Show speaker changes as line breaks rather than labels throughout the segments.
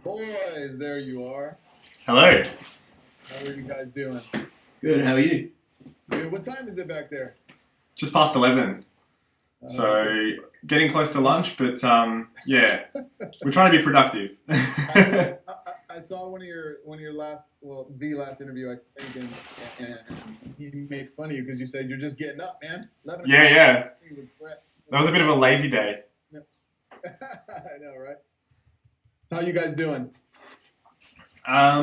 Boys, there you are.
Hello.
How are you guys doing?
Good, how are you?
Dude, what time is it back there?
Just past 11.
Uh,
So getting close to lunch, but yeah, we're trying to be productive.
I saw one of your the last interview I think, and he made fun of you because you said you're just getting up, man. 11 o'clock.
Yeah. That was a bit of a lazy day.
I know, right? How you guys doing?
I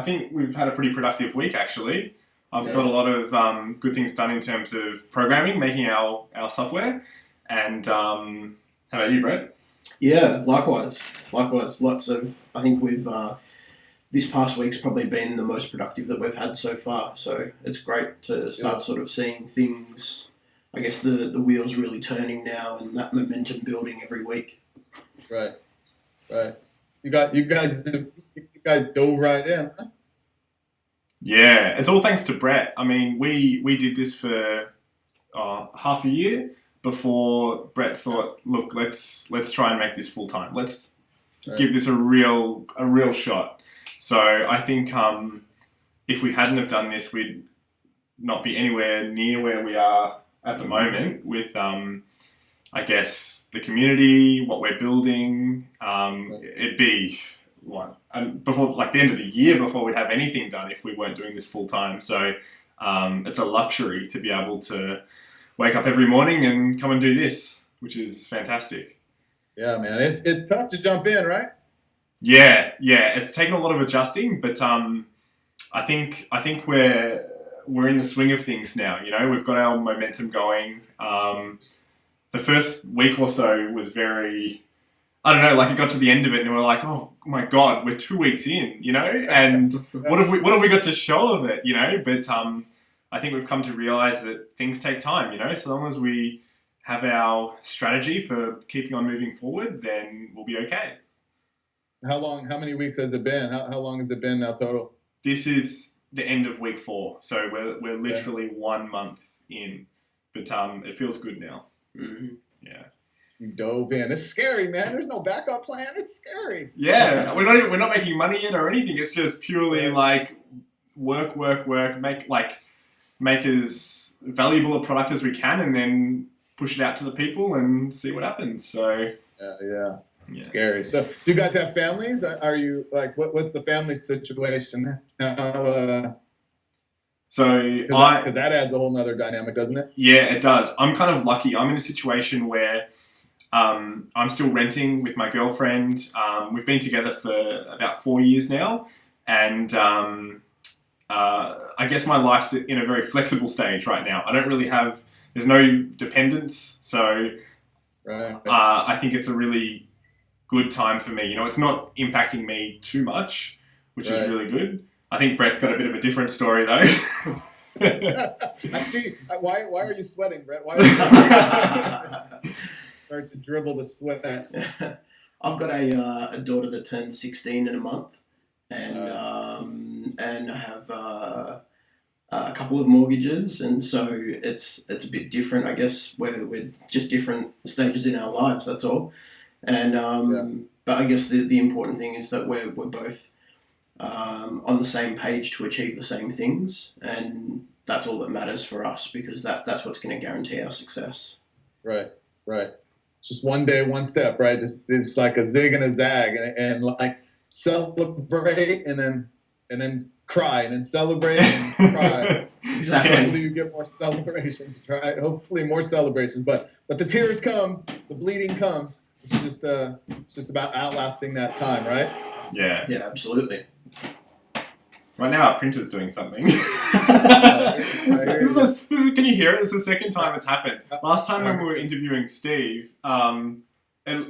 think we've had a pretty productive week actually. I've got a lot of good things done in terms of programming, making our software. And how about you, Brett?
Yeah, likewise. Lots of, I think we've, this past week's probably been the most productive that we've had so far. So it's great to start sort of seeing things, I guess the wheels really turning now and that momentum building every week.
Right. You guys dove right in, huh?
Yeah, it's all thanks to Brett. I mean, we did this for half a year before Brett thought, look, let's try and make this full time. Let's give this a real shot. So I think if we hadn't have done this, we'd not be anywhere near where we are at the moment with I guess the community, what we're building. It'd be before like the end of the year before we'd have anything done if we weren't doing this full time. So it's a luxury to be able to wake up every morning and come and do this, which is fantastic.
Yeah, man, it's tough to jump in, right?
Yeah, it's taken a lot of adjusting, but I think we're in the swing of things now. You know, we've got our momentum going. The first week or so was very, I don't know, like it got to the end of it and we were like, oh my God, we're 2 weeks in, you know, and what have we got to show of it, you know? But I think we've come to realize that things take time, you know, so long as we have our strategy for keeping on moving forward, then we'll be okay.
How many weeks has it been? How long has it been now total?
This is the end of week 4, so we're literally 1 month in, but it feels good now.
Mm-hmm.
Yeah.
You dove in. It's scary, man. There's no backup plan. It's scary.
Yeah, we're not making money yet or anything. It's just purely like work, make as valuable a product as we can, and then push it out to the people and see what happens. So
yeah. Scary. So, do you guys have families? Are you like what's the family situation? Because that adds a whole nother dynamic, doesn't it?
Yeah, it does. I'm kind of lucky. I'm in a situation where I'm still renting with my girlfriend. We've been together for about 4 years now, and I guess my life's in a very flexible stage right now. I don't really have. There's no dependence, so I think it's a really good time for me. You know, it's not impacting me too much, which is really good. I think Brett's got a bit of a different story though.
I see. Why are you sweating, Brett? Why are you start to dribble the sweat?
I've got a daughter that turns 16 in a month, and I have a couple of mortgages, and so it's a bit different, I guess. We're just different stages in our lives. That's all. And but I guess the important thing is that we're both on the same page to achieve the same things, and that's all that matters for us because that's what's going to guarantee our success.
Right. Just one day, one step, right? Just like a zig and a zag, and like celebrate and then cry, and then celebrate and cry.
Exactly.
Hopefully you get more celebrations, right? Hopefully more celebrations, but the tears come, the bleeding comes. It's just about outlasting that time, right?
Yeah,
absolutely.
Right now our printer's doing something. This is, can you hear it? It's the second time it's happened. Last time when we were interviewing Steve, and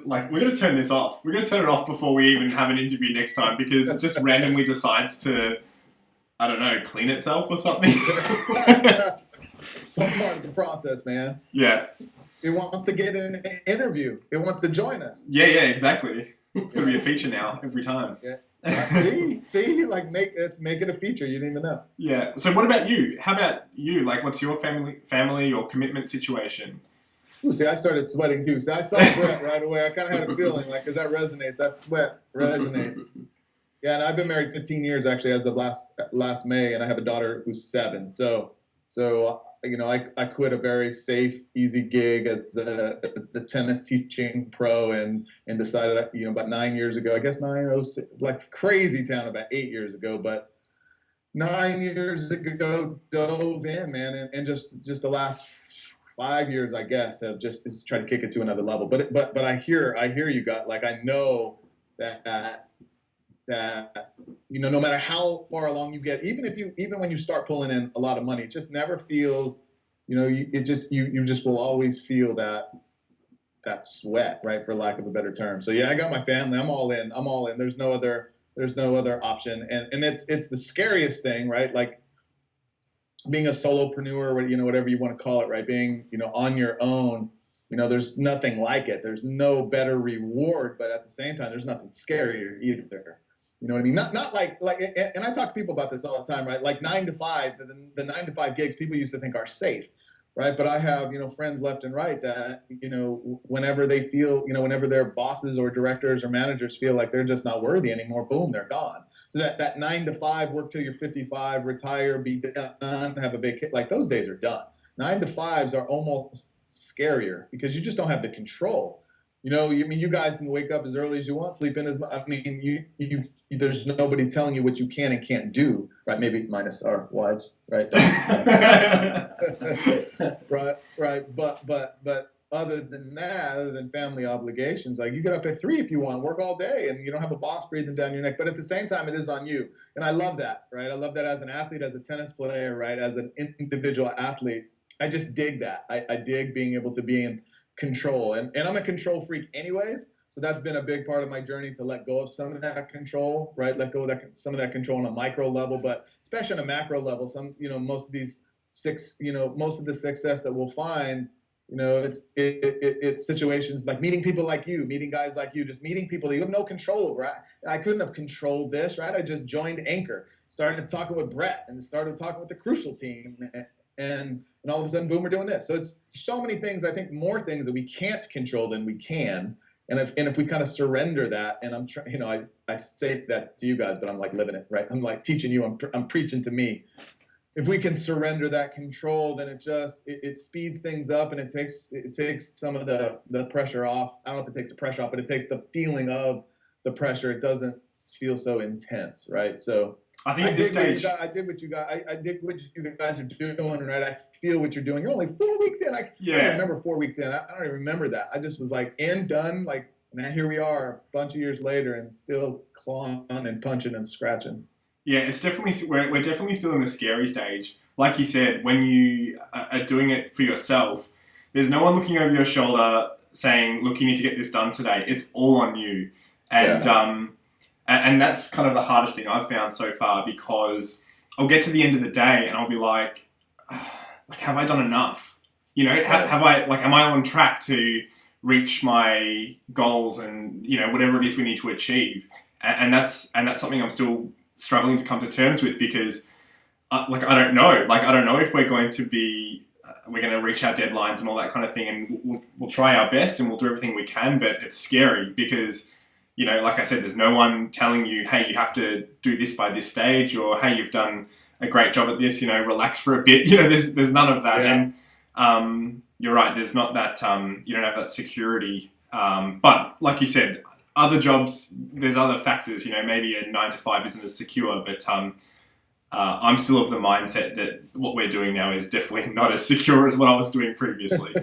like we're gonna turn this off. We're gonna turn it off before we even have an interview next time because it just randomly decides to, I don't know, clean itself or something.
It's all part of the process, man.
Yeah.
It wants to get an interview. It wants to join us.
Yeah, exactly. It's gonna be a feature now every time.
Yeah. See, like make it a feature. You didn't even know.
Yeah. So what about you? How about you? Like, what's your family or commitment situation?
Ooh, see, I started sweating too. So I saw Brett right away. I kind of had a feeling like, because that resonates, that sweat resonates. Yeah, and I've been married 15 years actually, as of last May, and I have a daughter who's 7. So I quit a very safe, easy gig as a tennis teaching pro, and decided, about 9 years ago. I guess 9, like crazy town, about 8 years ago, but 9 years ago dove in, man, and just the last 5 years, I guess, have just tried to kick it to another level. But I hear you got, like, I know that no matter how far along you get, even when you start pulling in a lot of money, it just never feels, you just will always feel that sweat, right, for lack of a better term. So yeah, I got my family. I'm all in. There's no other option, and it's the scariest thing, right? Like being a solopreneur, whatever you want to call it, right? Being, on your own, there's nothing like it. There's no better reward, but at the same time, there's nothing scarier either. You know what I mean? Not like, and I talk to people about this all the time, right? Like 9 to 5, the 9 to 5 gigs people used to think are safe, right? But I have, friends left and right that, whenever they feel, whenever their bosses or directors or managers feel like they're just not worthy anymore, boom, they're gone. So that 9 to 5, work till you're 55, retire, be done, have a big kid, like those days are done. 9 to 5s are almost scarier because you just don't have the control. You guys can wake up as early as you want, sleep in as much. I mean, there's nobody telling you what you can and can't do, right? Maybe minus our wives, right? right. But other than that, other than family obligations, like you get up at 3 if you want, work all day, and you don't have a boss breathing down your neck. But at the same time, it is on you, and I love that, right? I love that as an athlete, as a tennis player, right? As an individual athlete, I just dig that. I dig being able to be in control, and I'm a control freak anyways. So that's been a big part of my journey, to let go of some of that control, right? Let go of some of that control on a micro level, but especially on a macro level. Most of the success that we'll find, it's situations like meeting people like you, meeting guys like you, just meeting people that you have no control over. I couldn't have controlled this, right? I just joined Anchor, started talking with Brett, and started talking with the Crucial team, and all of a sudden, boom, we're doing this. So it's so many things. I think more things that we can't control than we can. And if we kind of surrender that, and I'm trying, I say that to you guys, but I'm like living it, right? I'm like teaching you, I'm preaching to me. If we can surrender that control, then it speeds things up, and it takes some of the pressure off. I don't know if it takes the pressure off, but it takes the feeling of the pressure. It doesn't feel so intense, right? So
I think at this stage,
I did what you guys are doing, right? I feel what you're doing. You're only 4 weeks in. I don't remember 4 weeks in. I don't even remember that. I just was like, and done. Like, now here we are, a bunch of years later, and still clawing and punching and scratching.
Yeah, it's definitely we're definitely still in the scary stage. Like you said, when you are doing it for yourself, there's no one looking over your shoulder saying, "Look, you need to get this done today." It's all on you, and and that's kind of the hardest thing I've found so far, because I'll get to the end of the day and I'll be like, have I done enough? Have I, am I on track to reach my goals and, whatever it is we need to achieve? And that's something I'm still struggling to come to terms with, because I don't know. I don't know if we're going to reach our deadlines and all that kind of thing, and we'll try our best and we'll do everything we can, but it's scary because, like I said, there's no one telling you, hey, you have to do this by this stage, or hey, you've done a great job at this, relax for a bit. There's none of that. Yeah. And you're right, there's not that, you don't have that security. But like you said, other jobs, there's other factors, maybe a 9 to 5 isn't as secure, but I'm still of the mindset that what we're doing now is definitely not as secure as what I was doing previously.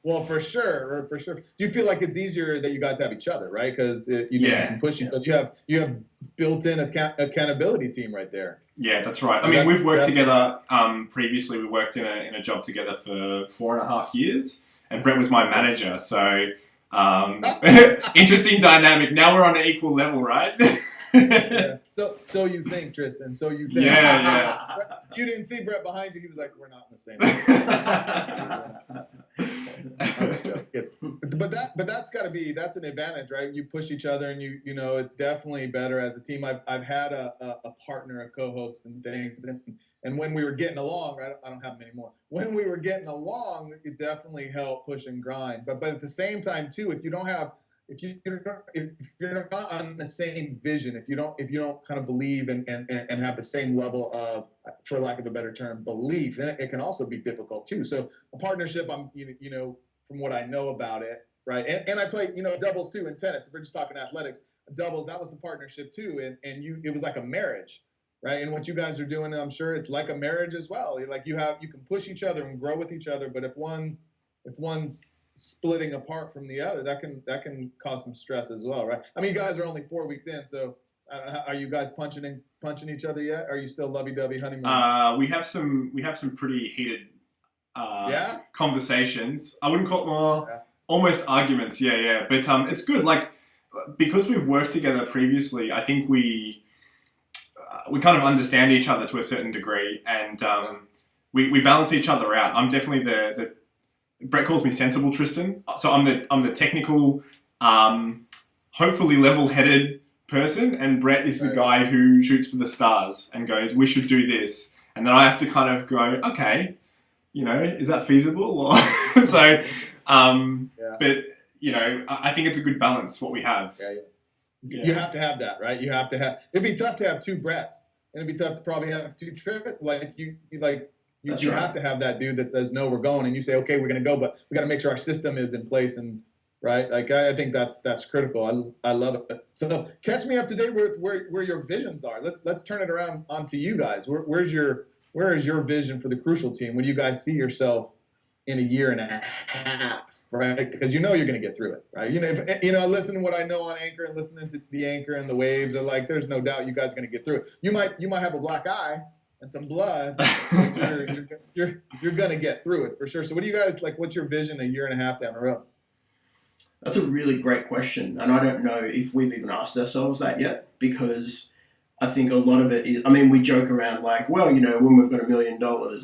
Well, for sure. Do you feel like it's easier that you guys have each other, right? Because you can push each other. You have built-in accountability team right there.
Yeah, that's right. I mean, we've worked together previously. We worked in a job together for 4.5 years, and Brett was my manager. So interesting dynamic. Now we're on an equal level, right?
Yeah. So you think, Tristan. So you think.
Yeah.
You didn't see Brett behind you. He was like, we're not in the same I'm just joking. But that's an advantage, right? You push each other, and it's definitely better as a team. I've had a partner, a co-host, and things, And when we were getting along, I don't have them anymore. When we were getting along, it definitely helped push and grind. But at the same time too, if you don't have if you're not on the same vision, if you don't kind of believe and have the same level of, for lack of a better term, belief, then it can also be difficult too. So a partnership, from what I know about it, right? And I play doubles too in tennis. If we're just talking athletics, doubles, that was the partnership too, and it was like a marriage, right? And what you guys are doing, I'm sure it's like a marriage as well. Like you can push each other and grow with each other, but if one's splitting apart from the other, that can cause some stress as well, right? I mean, you guys are only 4 weeks in, so are you guys punching each other yet? Are you still lovey-dovey honeymoon?
We have some pretty heated
Yeah.
conversations. I wouldn't call well,
Yeah.
almost arguments. Yeah, yeah. But it's good. Like because we've worked together previously, I think we kind of understand each other to a certain degree, and we balance each other out. I'm definitely the Brett calls me sensible Tristan, so I'm the technical, hopefully level-headed person, and Brett is the guy who shoots for the stars and goes, "We should do this," and then I have to kind of go, "Okay, is that feasible?" Or so, but I think it's a good balance what we have.
Yeah. You have to have that, right? You have to have. It'd be tough to have two Bretts, and it'd be tough to probably have two Trippett. You have to have that dude that says no, we're going, and you say okay, we're going to go, but we got to make sure our system is in place, and right. Like I think that's critical. I love it. So catch me up to date with where your visions are. Let's turn it around onto you guys. Where is your vision for the Crucial team? When do you guys see yourself in a year and a half, right? Because you're going to get through it, right? Listening to what I know on Anchor and listening to the Anchor and the waves, are like, there's no doubt you guys are going to get through it. You might have a black eye and some blood, but you're going to get through it for sure. So what do you guys like? What's your vision a year and a half down the road?
That's a really great question, and I don't know if we've even asked ourselves that yet, because I think a lot of it is, we joke around like, well, when we've got $1 million, or,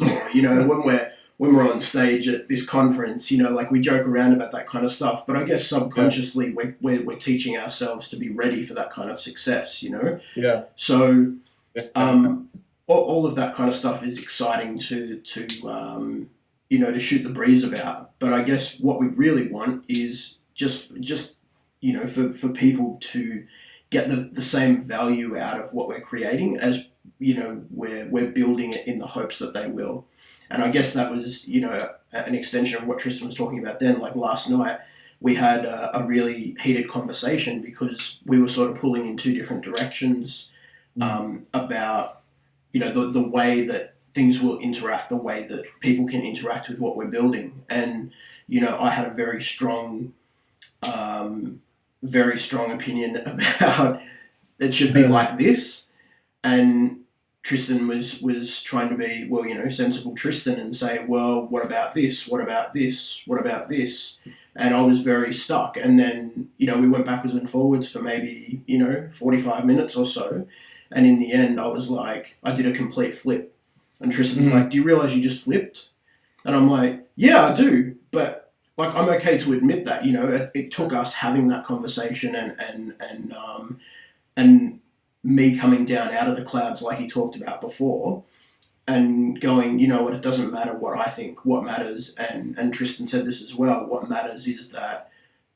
when we're on stage at this conference, like we joke around about that kind of stuff, but I guess subconsciously we're teaching ourselves to be ready for that kind of success,
Yeah.
So, all of that kind of stuff is exciting to shoot the breeze about. But I guess what we really want is just for people to get the same value out of what we're creating as we're building it in the hopes that they will. And I guess that was an extension of what Tristan was talking about then. Like last night we had a really heated conversation because we were sort of pulling in two different directions about the way that things will interact, the way that people can interact with what we're building. And I had a very strong opinion about it should be like this, and Tristan was trying to be, sensible Tristan and say, well, what about this? What about this? What about this? And I was very stuck. And then, we went backwards and forwards for maybe, 45 minutes or so. And in the end, I was like, I did a complete flip. And Tristan's like, do you realize you just flipped? And I'm like, yeah, I do. But like, I'm okay to admit that, it took us having that conversation and me coming down out of the clouds like he talked about before and going, what, it doesn't matter what I think, what matters, and Tristan said this as well, what matters is that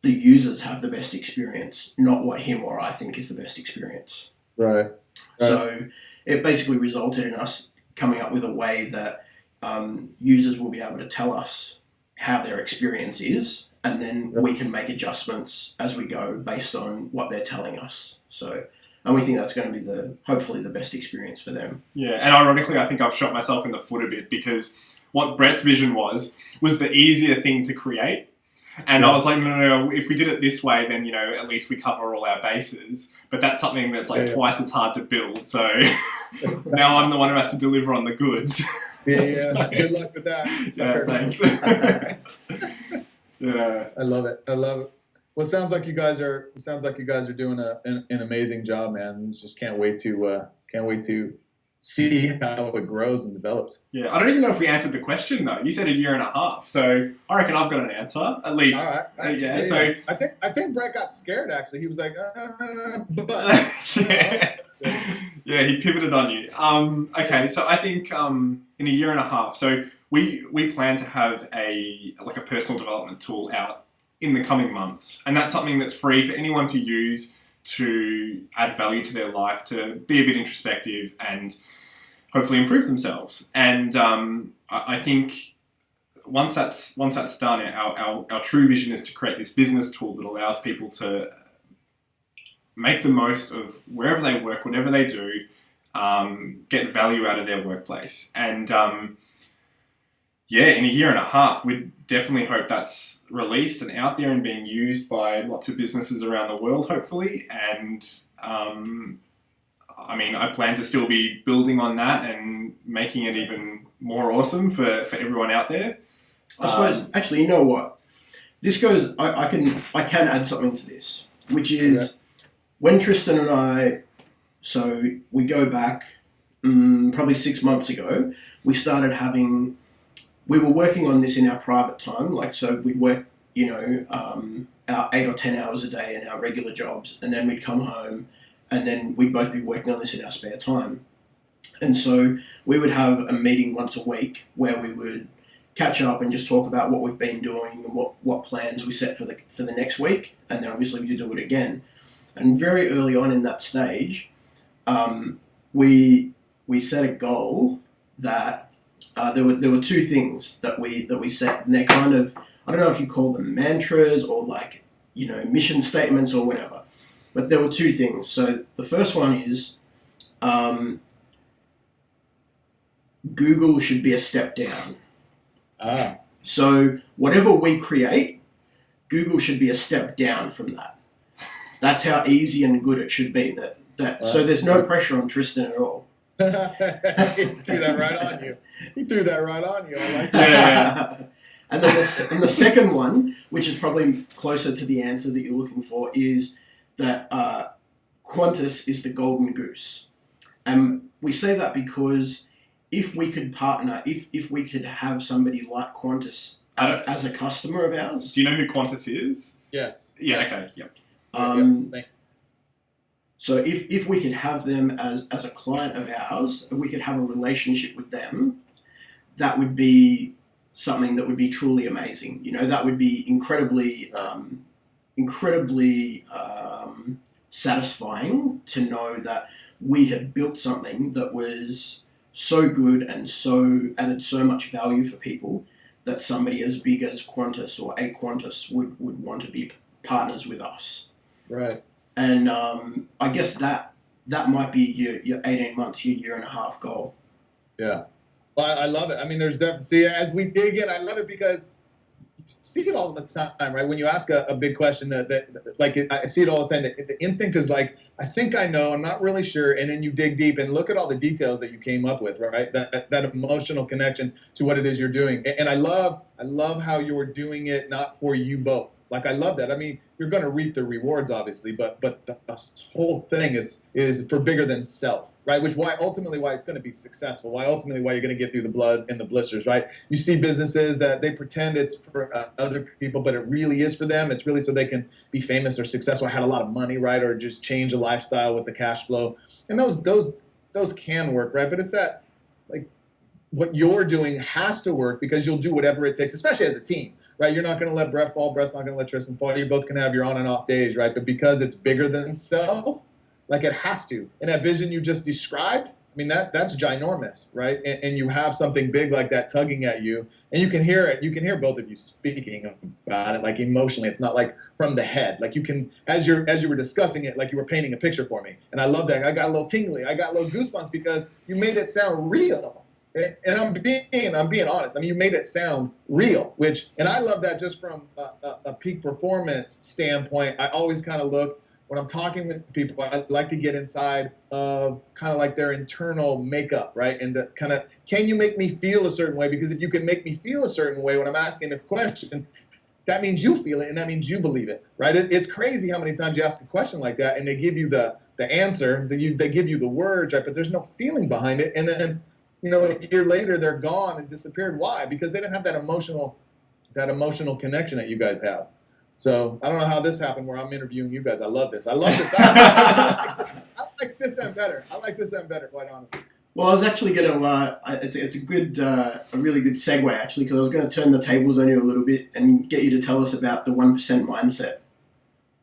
the users have the best experience, not what him or I think is the best experience.
Right.
So it basically resulted in us coming up with a way that users will be able to tell us how their experience is, and then we can make adjustments as we go based on what they're telling us. And we think that's going to be hopefully the best experience for them.
Yeah, and ironically, I think I've shot myself in the foot a bit because what Brett's vision was the easier thing to create. And I was like, no, if we did it this way, then, at least we cover all our bases. But that's something that's twice as hard to build. So now I'm the one who has to deliver on the goods.
Yeah. So, good luck with that.
Thanks. Yeah.
I love it. Well, it sounds like you guys are doing an amazing job, man. Just can't wait to see how it grows and develops.
Yeah, I don't even know if we answered the question though. You said a year and a half, so I reckon I've got an answer at least.
All right.
Yeah. So
I think Brett got scared. Actually, he was like,
yeah. Yeah, he pivoted on you. Okay, so I think in a year and a half, so we plan to have a personal development tool out in the coming months, and that's something that's free for anyone to use to add value to their life, to be a bit introspective and hopefully improve themselves. And I think once that's done, our true vision is to create this business tool that allows people to make the most of wherever they work, whatever they do, get value out of their workplace. And in a year and a half, we definitely hope that's released and out there and being used by lots of businesses around the world, hopefully. And I plan to still be building on that and making it even more awesome for everyone out there.
I suppose, actually, you know what? This goes, I can add something to this, which is when Tristan and I, so we go back probably 6 months ago, we were working on this in our private time, so we'd work, our 8 or 10 hours a day in our regular jobs, and then we'd come home, and then we'd both be working on this in our spare time. And so we would have a meeting once a week where we would catch up and just talk about what we've been doing and what plans we set for the next week, and then obviously we do it again. And very early on in that stage, we set a goal that there were two things that we set, and they're kind of, I don't know if you call them mantras or mission statements or whatever, but there were two things. So the first one is Google should be a step down. So whatever we create, Google should be a step down from that. That's how easy and good it should be. So there's no pressure on Tristan at all.
He threw that right on you. I like that.
Yeah.
And then the second one, which is probably closer to the answer that you're looking for, is that Qantas is the golden goose. And we say that because if we could partner, if we could have somebody like Qantas as a customer of ours.
Do you know who Qantas is?
Yes.
Yeah, okay, yep.
So if we could have them as a client of ours, we could have a relationship with them, that would be something that would be truly amazing. That would be incredibly satisfying to know that we had built something that was so good and so added so much value for people that somebody as big as Qantas or a Qantas would want to be partners with us.
Right.
And I guess that might be your 18 months, your year and a half goal.
Yeah. Well, I love it. I mean, there's definitely, see, as we dig in, I love it because you see it all the time, right? When you ask a big question I see it all the time. The instinct is like, I think I know, I'm not really sure. And then you dig deep and look at all the details that you came up with, right? That emotional connection to what it is you're doing. And I love how you're doing it, not for you both. I love that. I mean, you're going to reap the rewards, obviously, but the whole thing is for bigger than self, right? Which ultimately why it's going to be successful. Why you're going to get through the blood and the blisters, right? You see businesses that they pretend it's for other people, but it really is for them. It's really so they can be famous or successful, had a lot of money, right? Or just change a lifestyle with the cash flow. And those can work, right? But it's that what you're doing has to work because you'll do whatever it takes, especially as a team. Right, you're not going to let Brett fall. Brett's not going to let Tristan fall. You both can have your on and off days, right? But because it's bigger than self, it has to. And that vision you just described, I mean, that's ginormous, right? And you have something big like that tugging at you, and you can hear it. You can hear both of you speaking about it, emotionally. It's not from the head. You can, as you were discussing it, you were painting a picture for me, and I love that. I got a little tingly. I got a little goosebumps because you made it sound real. And I'm being honest. I mean, you made it sound real, and I love that just from a peak performance standpoint. I always kind of look, when I'm talking with people, I like to get inside of kind of their internal makeup, right? And kind of, can you make me feel a certain way? Because if you can make me feel a certain way when I'm asking a question, that means you feel it and that means you believe it, right? It's crazy how many times you ask a question like that and they give you the the answer. They give you the words, right? But there's no feeling behind it. And then, a year later, they're gone and disappeared. Why? Because they didn't have that emotional connection that you guys have. So I don't know how this happened where I'm interviewing you guys. I love this. I like this and better. I like this and better, quite honestly.
Well, I was actually going to. It's a really good segue actually, because I was going to turn the tables on you a little bit and get you to tell us about the 1% mindset.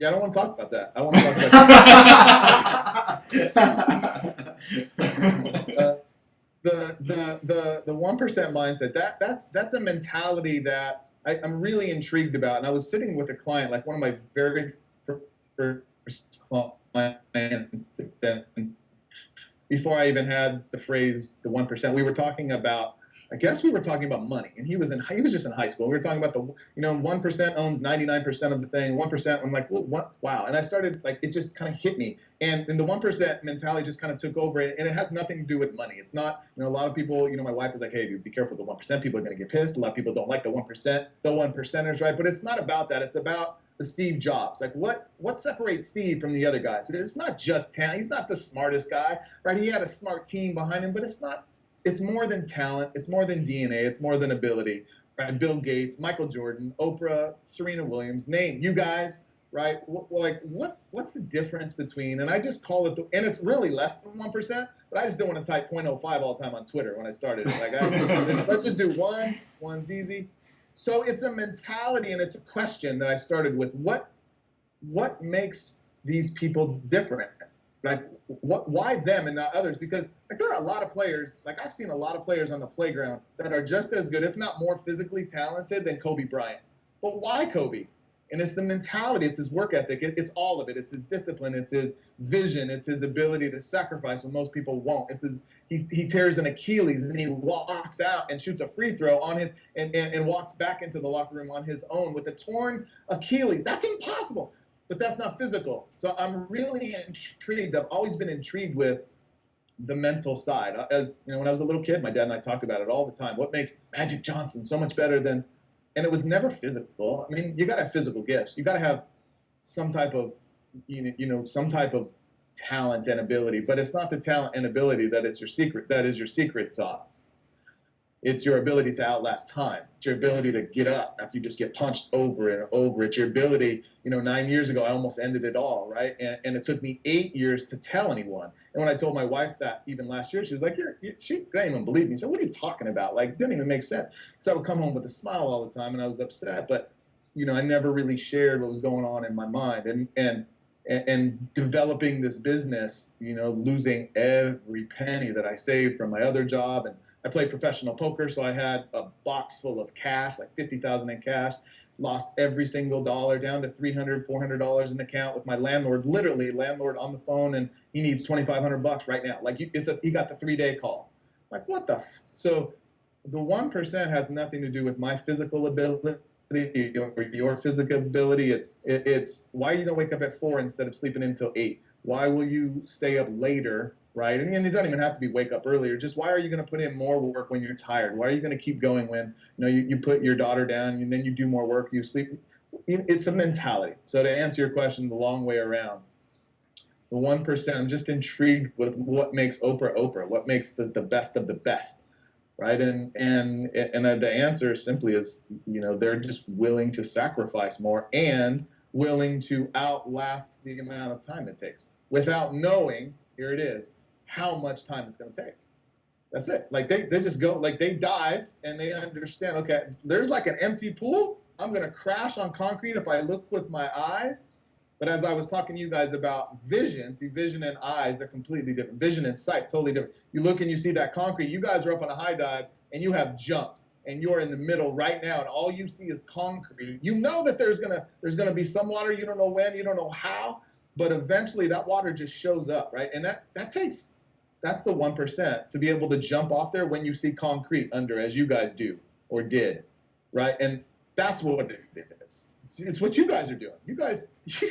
Yeah, I don't want to talk about that. I want to talk about the 1% mindset. That's a mentality that I'm really intrigued about. And I was sitting with a client, like one of my very first clients, before I even had the phrase the 1%. We were talking about money, and he was just in high school. We were talking about 1% owns 99% of the thing. 1%. I'm like, well, what? Wow. And I started, like, it just kind of hit me. And the 1% mentality just kind of took over it. And it has nothing to do with money. It's not, a lot of people, my wife is like, hey, dude, be careful with the 1%. People are going to get pissed. A lot of people don't like the 1%, the 1%ers, right? But it's not about that. It's about the Steve Jobs. Like, what separates Steve from the other guys? It's not just talent. He's not the smartest guy, right? He had a smart team behind him, but it's more than talent. It's more than DNA. It's more than ability, right? Bill Gates, Michael Jordan, Oprah, Serena Williams, name you guys, right? What's the difference between? And I just call it and it's really less than 1%. But I just don't want to type 0.05 all the time on Twitter when I started it. Like, let's just do one's easy. So it's a mentality and it's a question that I started with. What makes these people different? Like, why them and not others? Because there are a lot of players, I've seen a lot of players on the playground that are just as good, if not more physically talented than Kobe Bryant. But why Kobe? And it's the mentality, it's his work ethic, it's all of it. It's his discipline, it's his vision, it's his ability to sacrifice when most people won't. He tears an Achilles and he walks out and shoots a free throw on his and walks back into the locker room on his own with a torn Achilles. That's impossible. But that's not physical. So I'm really intrigued. I've always been intrigued with the mental side. As when I was a little kid, my dad and I talked about it all the time. What makes Magic Johnson so much better than? And it was never physical. I mean, you got to have physical gifts. You got to have some type of, some type of talent and ability. But it's not the talent and ability that is your secret. That is your secret sauce. It's your ability to outlast time. It's your ability to get up after you just get punched over and over. It's your ability, 9 years ago, I almost ended it all, right? And it took me 8 years to tell anyone. And when I told my wife that even last year, she was like, she didn't even believe me. So what are you talking about? Like, it didn't even make sense. Because I would come home with a smile all the time and I was upset. But, I never really shared what was going on in my mind. And developing this business, losing every penny that I saved from my other job. And I played professional poker, so I had a box full of cash, like $50,000 in cash. Lost every single dollar, down to $300, $400 in the account with my landlord, literally landlord on the phone, and he needs $2,500 right now. Like, he got the 3-day call. Like, what the? So the 1% has nothing to do with my physical ability or your physical ability. It's why are you gonna wake up at 4 instead of sleeping until 8? Why will you stay up later? Right? And it doesn't even have to be wake up earlier. Just why are you going to put in more work when you're tired? Why are you going to keep going when you put your daughter down and then you do more work, you sleep? It's a mentality. So to answer your question the long way around, the 1%, I'm just intrigued with what makes Oprah, what makes the best of the best, right? And the answer simply is, they're just willing to sacrifice more and willing to outlast the amount of time it takes without knowing, here it is, how much time it's going to take. That's it. Like they just go, like they dive and they understand, okay, there's like an empty pool. I'm going to crash on concrete if I look with my eyes. But as I was talking to you guys about vision, see, vision and eyes are completely different. Vision and sight, totally different. You look and you see that concrete. You guys are up on a high dive and you have jumped and you're in the middle right now and all you see is concrete. You know that there's gonna be some water. You don't know when, you don't know how, but eventually that water just shows up, right? And that's the 1% to be able to jump off there when you see concrete under, as you guys do or did, right? And that's what it is. It's what you guys are doing. You guys, you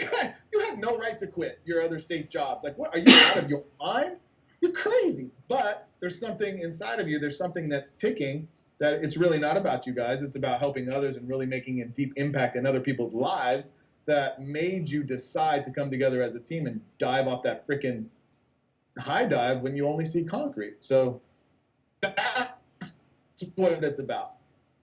have no right to quit your other safe jobs. Like, what, are you out of your mind? You're crazy. But there's something inside of you. There's something that's ticking that it's really not about you guys. It's about helping others and really making a deep impact in other people's lives. that made you decide to come together as a team and dive off that freaking high dive when you only see concrete? So that's what it's about.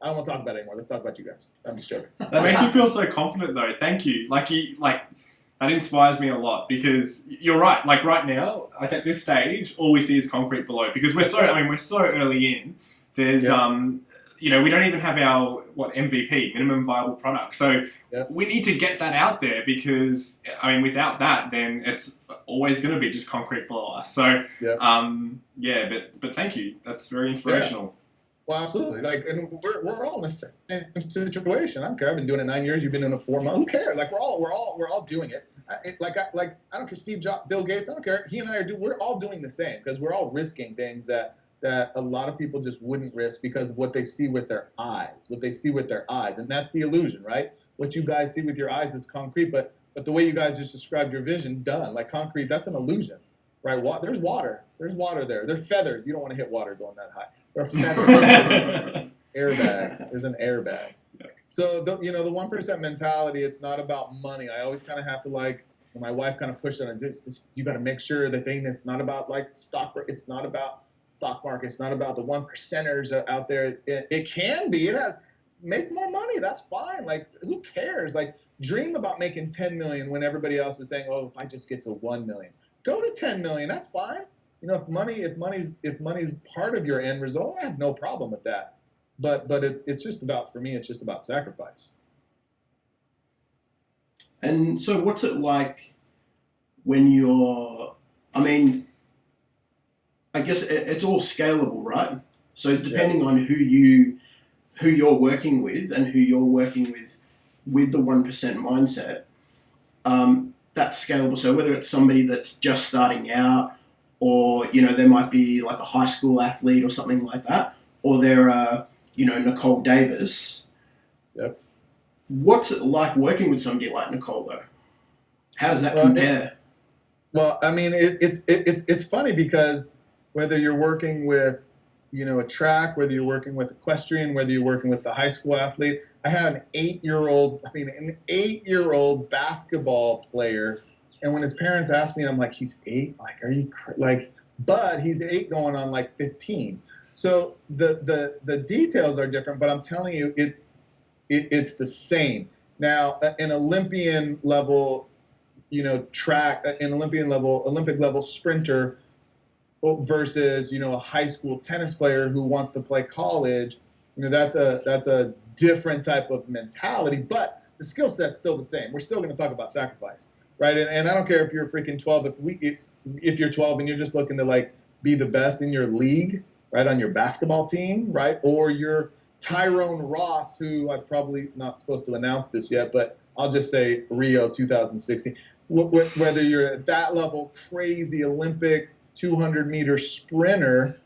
I don't want to talk about it anymore. Let's talk about you guys. I'm just joking.
That makes me feel so confident, though. Thank you. Like that inspires me a lot because you're right. Like right now, like at this stage, all we see is concrete below because we're so early in. There's we don't even have our MVP, minimum viable product. So we need to get that out there because without that, then it's always going to be just concrete below us. So but thank you. That's very inspirational.
Yeah. Well, absolutely. Like, and we're all in the same situation. I don't care. I've been doing it 9 years. You've been doing it 4 months. Who cares? Like, we're all doing it. I don't care. Steve Jobs, Bill Gates. I don't care. He and I we're all doing the same because we're all risking things that a lot of people just wouldn't risk because of what they see with their eyes. And that's the illusion, right? What you guys see with your eyes is concrete, but the way you guys just described your vision, done. Like concrete, that's an illusion, right? There's water. There's water there. They're feathered. You don't want to hit water going that high. They're feathered. Airbag. There's an airbag. So the 1% mentality, it's not about money. I always kind of have to my wife kind of pushed on it. You got to make sure the thing that's not about stock. It's not about stock market. It's not about the 1%ers out there. It can be. It has make more money. That's fine. Like who cares? Like dream about making 10 million when everybody else is saying, oh, if I just get to 1 million, go to 10 million. That's fine. If money's part of your end result, I have no problem with that. But it's just about, for me, it's just about sacrifice.
And so what's it like when you're, I guess it's all scalable, right? So depending on who you're working with and who you're working with the 1% mindset, that's scalable. So whether it's somebody that's just starting out, or there might be like a high school athlete or something like that, or they're Nicole Davis.
Yep.
What's it like working with somebody like Nicole though? How does that compare?
It's funny because whether you're working with a track, whether you're working with equestrian, whether you're working with the high school athlete, I have an 8-year-old basketball player. And when his parents asked me, I'm like, he's 8? Like, are you but he's 8 going on 15. So the details are different, but I'm telling you, it's the same. Now, an Olympian level, track, an Olympic level sprinter versus, a high school tennis player who wants to play college, that's a different type of mentality, but the skill set's still the same. We're still going to talk about sacrifice. Right, and I don't care if you're freaking 12. If you're 12 and you're just looking to be the best in your league, right, on your basketball team, right, or you're Tyrone Ross, who I'm probably not supposed to announce this yet, but I'll just say Rio 2016. Whether you're at that level, crazy Olympic 200-meter sprinter,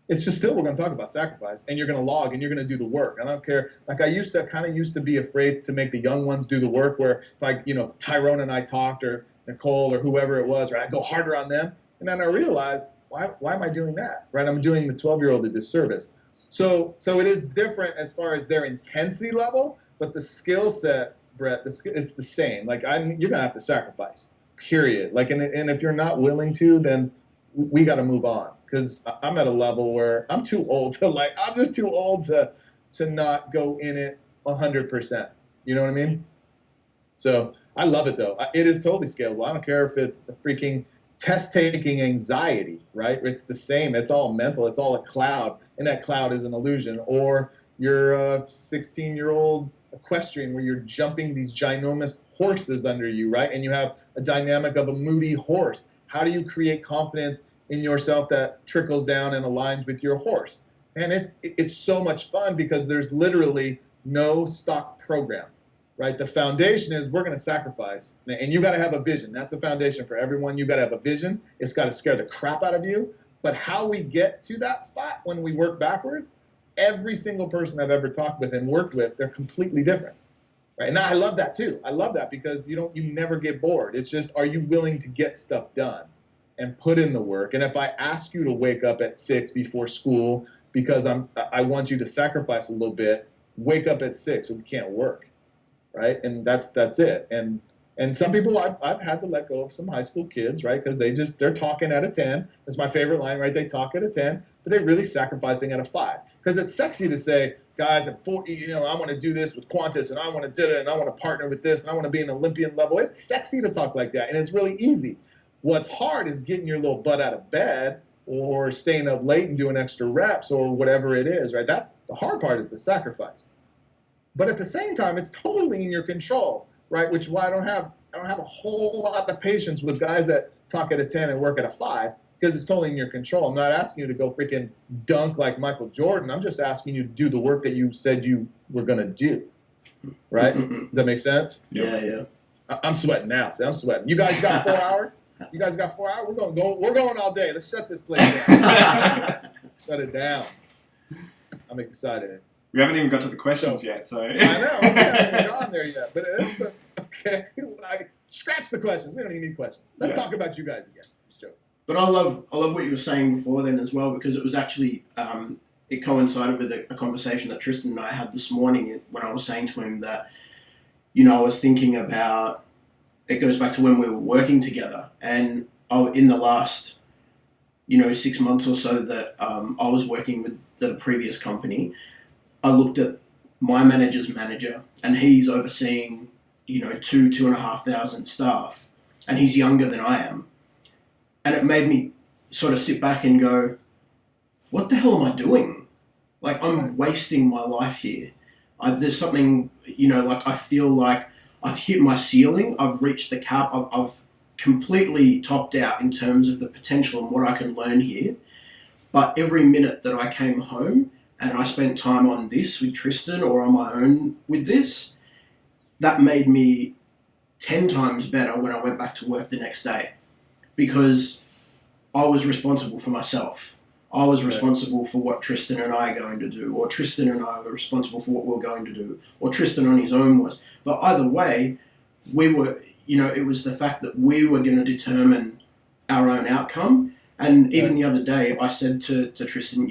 it's just still we're going to talk about sacrifice, and you're going to log and you're going to do the work. I don't care. Like I used to be afraid to make the young ones do the work. Where if Tyrone and I talked, or Nicole or whoever it was, right, I'd go harder on them, and then I realized why am I doing that? Right, I'm doing the 12-year-old a disservice. So it is different as far as their intensity level, but the skill sets, Brett, it's the same. Like you're going to have to sacrifice. Period. And if you're not willing to, then we got to move on. Because I'm at a level where I'm too old I'm just too old to not go in it 100%. You know what I mean? So I love it though. It is totally scalable. I don't care if it's the freaking test-taking anxiety, right? It's the same. It's all mental. It's all a cloud, and that cloud is an illusion. Or you're a 16-year-old equestrian where you're jumping these ginormous horses under you, right? And you have a dynamic of a moody horse. How do you create confidence in yourself that trickles down and aligns with your horse? And it's so much fun because there's literally no stock program, right? The foundation is we're going to sacrifice, and you got to have a vision. That's the foundation for everyone. You got to have a vision. It's got to scare the crap out of you. But how we get to that spot when we work backwards, every single person I've ever talked with and worked with, they're completely different. Right? And I love that too. I love that because you never get bored. It's just, are you willing to get stuff done and put in the work? And if I ask you to wake up at 6 before school because I want you to sacrifice a little bit, wake up at 6 or we can't work. right? And that's it. And some people I've had to let go of some high school kids, right? Because they're talking at a 10. That's my favorite line, right? They talk at a 10, but they're really sacrificing at a 5. Because it's sexy to say, guys, at 40, I want to do this with Qantas, and I want to do it, and I want to partner with this, and I want to be an Olympian level. It's sexy to talk like that, and it's really easy. What's hard is getting your little butt out of bed or staying up late and doing extra reps or whatever it is, right? The hard part is the sacrifice. But at the same time, it's totally in your control, right? Which is why I don't have a whole lot of patience with guys that talk at a 10 and work at a 5, because it's totally in your control. I'm not asking you to go freaking dunk like Michael Jordan. I'm just asking you to do the work that you said you were going to do, right? Does that make sense?
Yeah.
I'm sweating now. See, I'm sweating. You guys got 4 hours? You guys got 4 hours? We're going all day. Let's shut this place down. Shut it down. I'm excited.
We haven't even got to the questions yet, so.
I know. We haven't even gone there yet. But it's okay. Scratch the questions. We don't even need questions. Let's talk about you guys again. Just joking.
But I love what you were saying before then as well, because it was actually it coincided with a conversation that Tristan and I had this morning when I was saying to him that, I was thinking about, it goes back to when we were working together, and in the last 6 months or so that I was working with the previous company, I looked at my manager's manager, and he's overseeing 2,500 staff, and he's younger than I am. And it made me sort of sit back and go, what the hell am I doing? Like, I'm wasting my life here. There's something, I feel like I've hit my ceiling. I've reached the cap. I've completely topped out in terms of the potential and what I can learn here. But every minute that I came home and I spent time on this with Tristan or on my own with this, that made me 10 times better when I went back to work the next day. Because I was responsible for myself. I was responsible for what Tristan and I are going to do, or Tristan and I were responsible for what we were going to do, or Tristan on his own was. But either way, we were, it was the fact that we were going to determine our own outcome. And even the other day, I said to Tristan,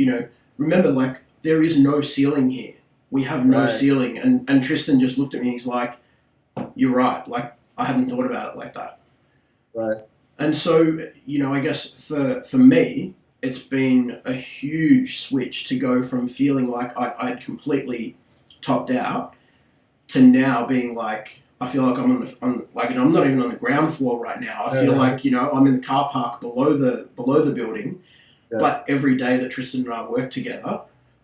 remember, there is no ceiling here. We have no ceiling. And Tristan just looked at me, he's like, you're right. I hadn't thought about it like that.
Right.
And so, I guess for me, it's been a huge switch to go from feeling like I'd completely topped out to now being like, I feel like I'm I'm not even on the ground floor right now. I feel like, I'm in the car park below the building. Yeah. But every day that Tristan and I work together,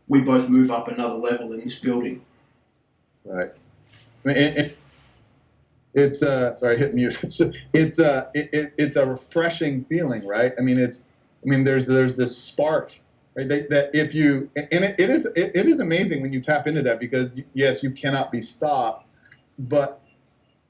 we both move up another level in this building.
Right. I mean, it's sorry, I hit mute. It's a refreshing feeling, right? I mean, there's this spark, right? That if you, and it is amazing when you tap into that, because yes, you cannot be stopped. But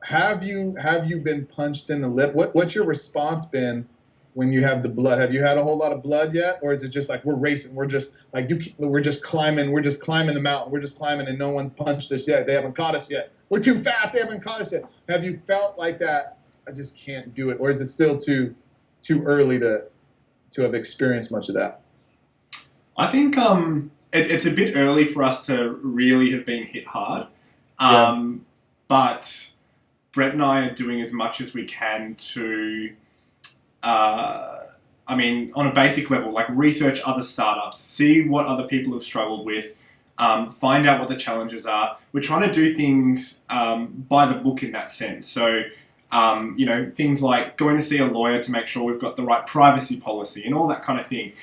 have you been punched in the lip? What's your response been when you have the blood? Have you had a whole lot of blood yet, or is it just like we're racing? We're just we're just climbing the mountain. We're just climbing, and no one's punched us yet. They haven't caught us yet. We're too fast. They haven't caught us yet. Have you felt like that? I just can't do it, or is it still too early to have experienced much of that?
I think it's a bit early for us to really have been hit hard, but Brett and I are doing as much as we can to, on a basic level, research other startups, see what other people have struggled with, find out what the challenges are. We're trying to do things by the book in that sense. So, things like going to see a lawyer to make sure we've got the right privacy policy and all that kind of thing.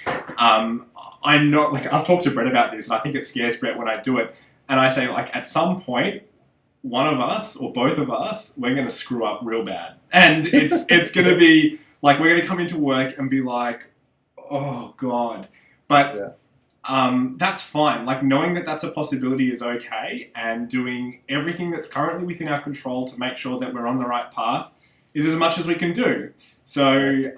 I'm not, I've talked to Brett about this, and I think it scares Brett when I do it. And I say, at some point, one of us or both of us, we're going to screw up real bad. And it's going to be, we're going to come into work and be like, oh, God. But that's fine. Knowing that that's a possibility is okay, and doing everything that's currently within our control to make sure that we're on the right path is as much as we can do. So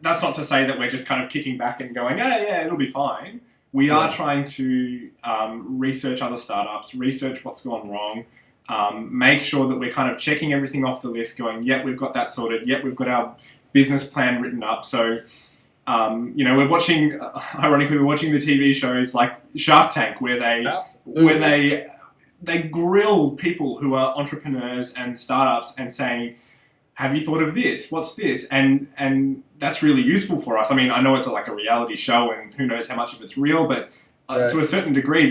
that's not to say that we're just kind of kicking back and going, yeah, it'll be fine. We are trying to research other startups, research what's gone wrong, make sure that we're kind of checking everything off the list, going, yep, we've got that sorted, yep, we've got our business plan written up. So, we're watching the TV shows like Shark Tank, where they they grill people who are entrepreneurs and startups and saying, have you thought of this? What's this? And that's really useful for us. I mean, I know it's like a reality show and who knows how much of it's real, but to a certain degree,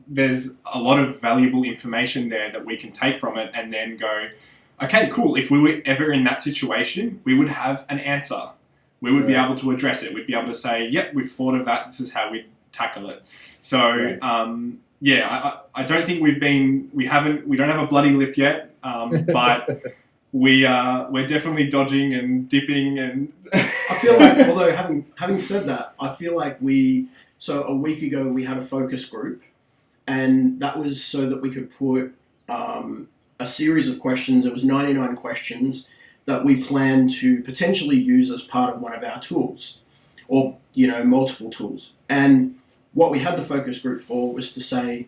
there's a lot of valuable information there that we can take from it and then go, okay, cool. If we were ever in that situation, we would have an answer. We would be able to address it. We'd be able to say, yep, we've thought of that. This is how we tackle it. So, I don't think we don't have a bloody lip yet, but we're definitely dodging and dipping and.
I feel like, although having said that, I feel like so a week ago we had a focus group, and that was so that we could put a series of questions. It was 99 questions that we plan to potentially use as part of one of our tools, or multiple tools. And what we had the focus group for was to say,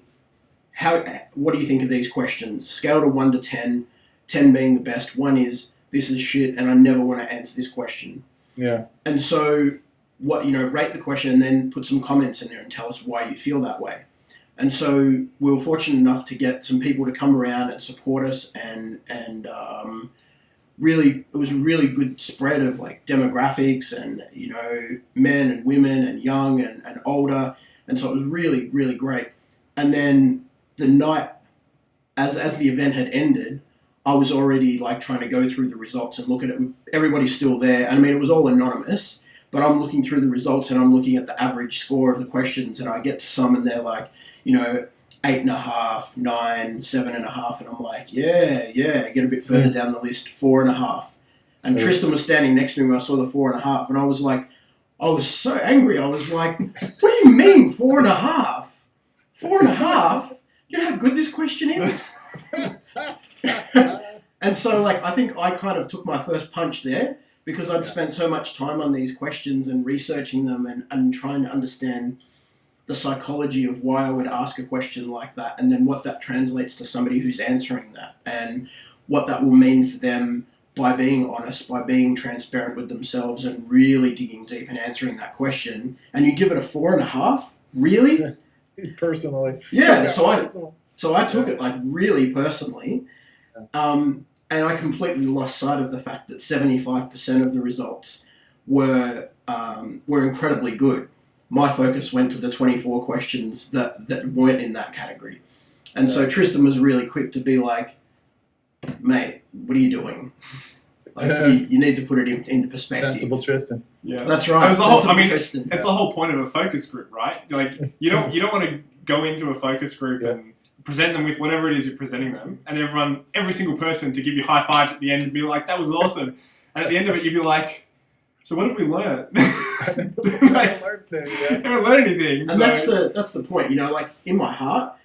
what do you think of these questions? Scale to 1 to 10, 10 being the best. 1 is, this is shit and I never want to answer this question.
Yeah.
And so rate the question and then put some comments in there and tell us why you feel that way. And so we were fortunate enough to get some people to come around and support us, and really, it was a really good spread of like demographics and, men and women and young and older. And so it was really, really great. And then the night, as the event had ended, I was already like trying to go through the results and look at it. Everybody's still there. And I mean, it was all anonymous, but I'm looking through the results and I'm looking at the average score of the questions, and I get to some and they're like, 8.5, 9, 7.5, and I'm like, yeah. Get a bit further down the list, 4.5. And Tristan was standing next to me when I saw the 4.5, and I was like, I was so angry. I was like, what do you mean 4.5? 4.5? You know how good this question is? And so, like, I think I kind of took my first punch there because I'd spent so much time on these questions and researching them and trying to understand the psychology of why I would ask a question like that, and then what that translates to somebody who's answering that, and what that will mean for them by being honest, by being transparent with themselves and really digging deep and answering that question. And you give it a 4.5? Really?
Personally.
Yeah, so I took it like really personally. And I completely lost sight of the fact that 75% of the results were incredibly good. My focus went to the 24 questions that weren't in that category. And so Tristan was really quick to be like, mate, what are you doing? Like, you need to put it into perspective.
Sensible Tristan.
Yeah,
that's right.
It's the whole point of a focus group, right? Like, you don't want to go into a focus group and present them with whatever it is you're presenting them, and every single person to give you high fives at the end and be like, that was awesome. And at the end of it, you'd be like, so what have we learned?
I
haven't learned anything.
And that's the point. Like, in my heart,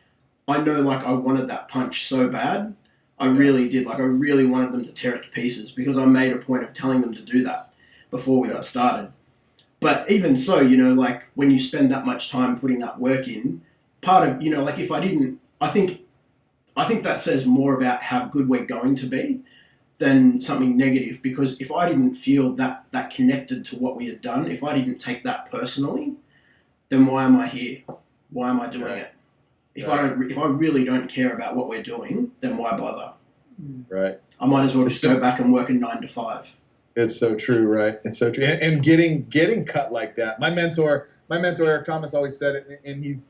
I know, like, I wanted that punch so bad. I really did. Like, I really wanted them to tear it to pieces because I made a point of telling them to do that before we got started. But even so, like, when you spend that much time putting that work in, part of, like, if I didn't, I think that says more about how good we're going to be than something negative, because if I didn't feel that connected to what we had done, if I didn't take that personally, then why am I here? Why am I doing it? If I really don't care about what we're doing, then why bother?
Right.
I might as well just go back and work a 9 to 5.
It's so true, right? It's so true. And getting cut like that. My mentor Eric Thomas always said it, and he's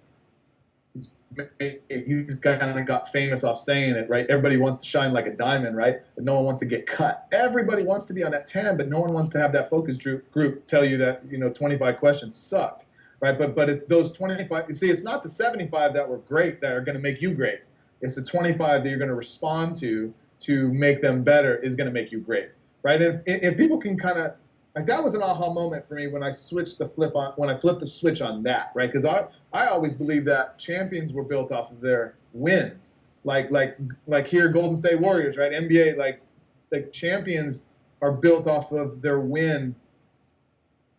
kind of got famous off saying it, right? Everybody wants to shine like a diamond, right? But no one wants to get cut. Everybody wants to be on that 10, but no one wants to have that focus group tell you that 25 questions sucked, right? But it's those 25. You see, it's not the 75 that were great that are going to make you great. It's the 25 that you're going to respond to make them better is going to make you great, right? If people can kind of, like, that was an aha moment for me when I flipped the switch on that, right? Because I always believed that champions were built off of their wins, like here Golden State Warriors, right? NBA, like champions are built off of their win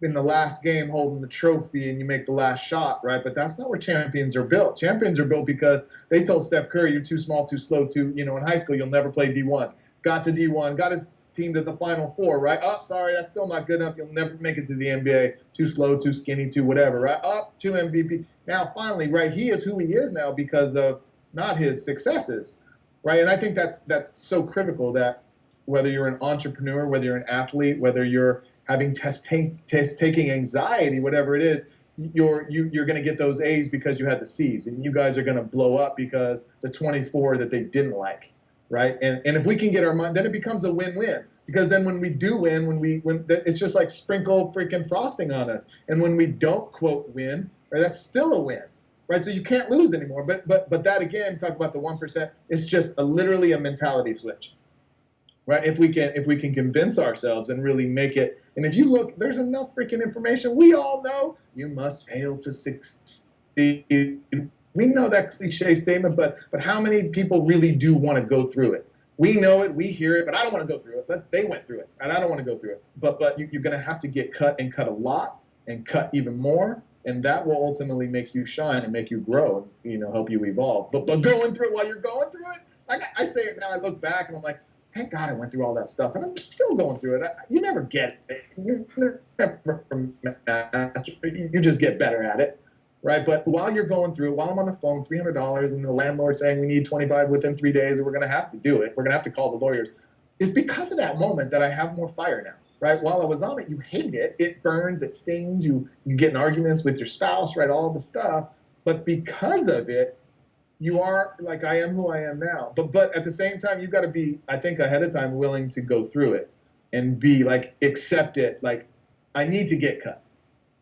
in the last game, holding the trophy, and you make the last shot, right? But that's not where champions are built. Champions are built because they told Steph Curry, "You're too small, too slow, in high school you'll never play D1." Got to D1, got his team to the Final Four, right? Sorry, that's still not good enough. You'll never make it to the NBA. Too slow, too skinny, too whatever, right? 2 MVP. Now, finally, right, he is who he is now because of not his successes, right? And I think that's so critical that whether you're an entrepreneur, whether you're an athlete, whether you're having test taking anxiety, whatever it is, you're going to get those A's because you had the C's, and you guys are going to blow up because the 24 that they didn't like, right? And if we can get our mind, then it becomes a win-win. Because then when we do win, when it's just like sprinkle freaking frosting on us. And when we don't quote win, right, that's still a win, right? So you can't lose anymore. But that again, talk about the 1%. It's just literally a mentality switch, right? If we can convince ourselves and really make it. And if you look, there's enough freaking information. We all know you must fail to succeed. We know that cliche statement, but how many people really do want to go through it? We know it, we hear it, but I don't want to go through it. But they went through it, and I don't want to go through it. But you're going to have to get cut and cut a lot and cut even more, and that will ultimately make you shine and make you grow, and help you evolve. But going through it while you're going through it, like I say it now, I look back and I'm like, thank God I went through all that stuff, and I'm still going through it. You never get it. You never master. You just get better at it. Right, but while you're going through it, while I'm on the phone, $300, and the landlord saying we need 25 within 3 days, and we're going to have to do it. We're going to have to call the lawyers. It's because of that moment that I have more fire now. Right, while I was on it, you hate it. It burns. It stings. You get in arguments with your spouse. Right, all the stuff. But because of it, you are like I am who I am now. But at the same time, you've got to be, I think, ahead of time willing to go through it and be like accept it. Like I need to get cut.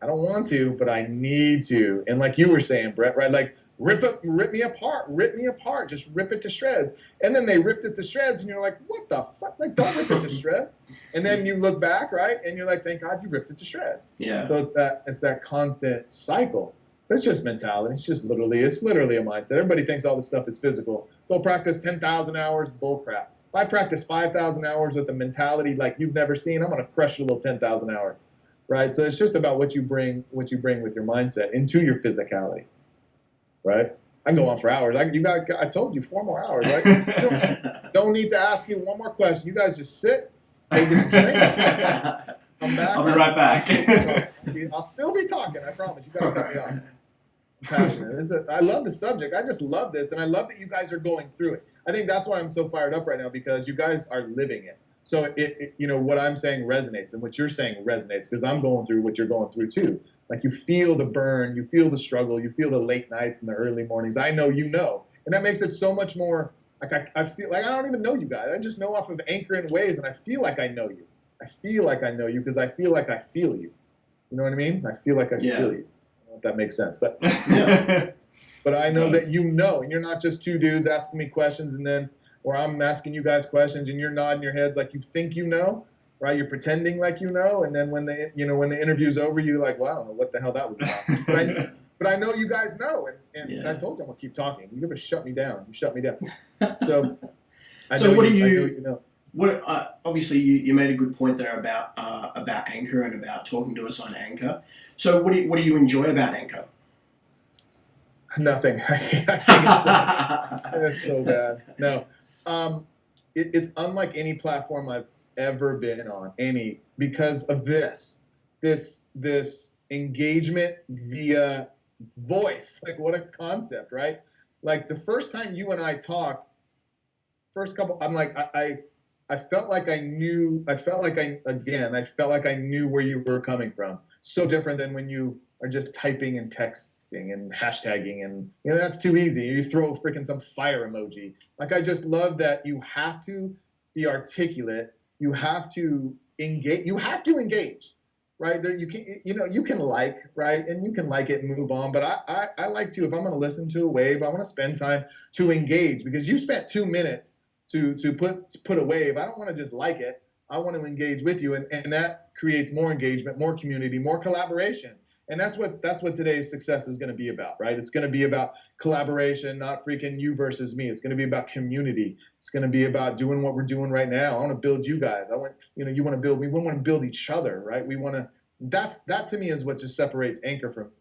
I don't want to, but I need to. And like you were saying, Brett, right? Like rip me apart, just rip it to shreds. And then they ripped it to shreds, and you're like, what the fuck? Like, don't rip it to shreds. And then you look back, right? And you're like, thank God you ripped it to shreds.
Yeah.
So it's that constant cycle. It's just mentality. It's literally a mindset. Everybody thinks all this stuff is physical. Go practice 10,000 hours, bull crap. If I practice 5,000 hours with a mentality like you've never seen, I'm going to crush a little 10,000 hours. Right, so it's just about what you bring with your mindset into your physicality, right? I can go on for hours. I told you 4 more hours, right? Don't need to ask you one more question. You guys just sit, take a drink, come back.
I'll be right back.
I'll still be talking. I promise. You gotta cut me off. I'm passionate. I love the subject. I just love this, and I love that you guys are going through it. I think that's why I'm so fired up right now, because you guys are living it. So what I'm saying resonates, and what you're saying resonates, because I'm going through what you're going through too. Like you feel the burn, you feel the struggle, you feel the late nights and the early mornings. I know you know, and that makes it so much more. Like I feel like I don't even know you guys. I just know off of Anchor and Waves, and I feel like I know you. I feel like I know you because I feel like I feel you. You know what I mean? I feel like I feel you. I don't know if that makes sense, but yeah. But I know that you know, and you're not just two dudes asking me questions and then. Or I'm asking you guys questions and you're nodding your heads like you think you know, right? You're pretending like you know, and then when the interview's over, you're like, well, I don't know what the hell that was about. But I know you guys know, and so I told you I'm gonna keep talking. You're gonna shut me down. You shut me down. So, I know you know.
What obviously you made a good point there about Anchor and about talking to us on Anchor. So what do you enjoy about Anchor?
Nothing. I think it sucks. It's so bad. No. It's unlike any platform I've ever been on, because of this engagement via voice. Like what a concept, right? Like the first time you and I talked, I'm like, I felt like I knew I knew where you were coming from. So different than when you are just typing and texting and hashtagging, and that's too easy. You throw freaking some fire emoji. Like I just love that you have to be articulate. You have to engage. Right? There, you can like, right, and you can like it and move on. But I like to, if I'm going to listen to a wave, I want to spend time to engage, because you spent 2 minutes to put a wave. I don't want to just like it. I want to engage with you, and that creates more engagement, more community, more collaboration. And that's what today's success is going to be about, right? It's going to be about collaboration, not freaking you versus me. It's going to be about community. It's going to be about doing what we're doing right now. I want to build you guys. You want to build me. We want to build each other, right? That to me is what just separates Anchor from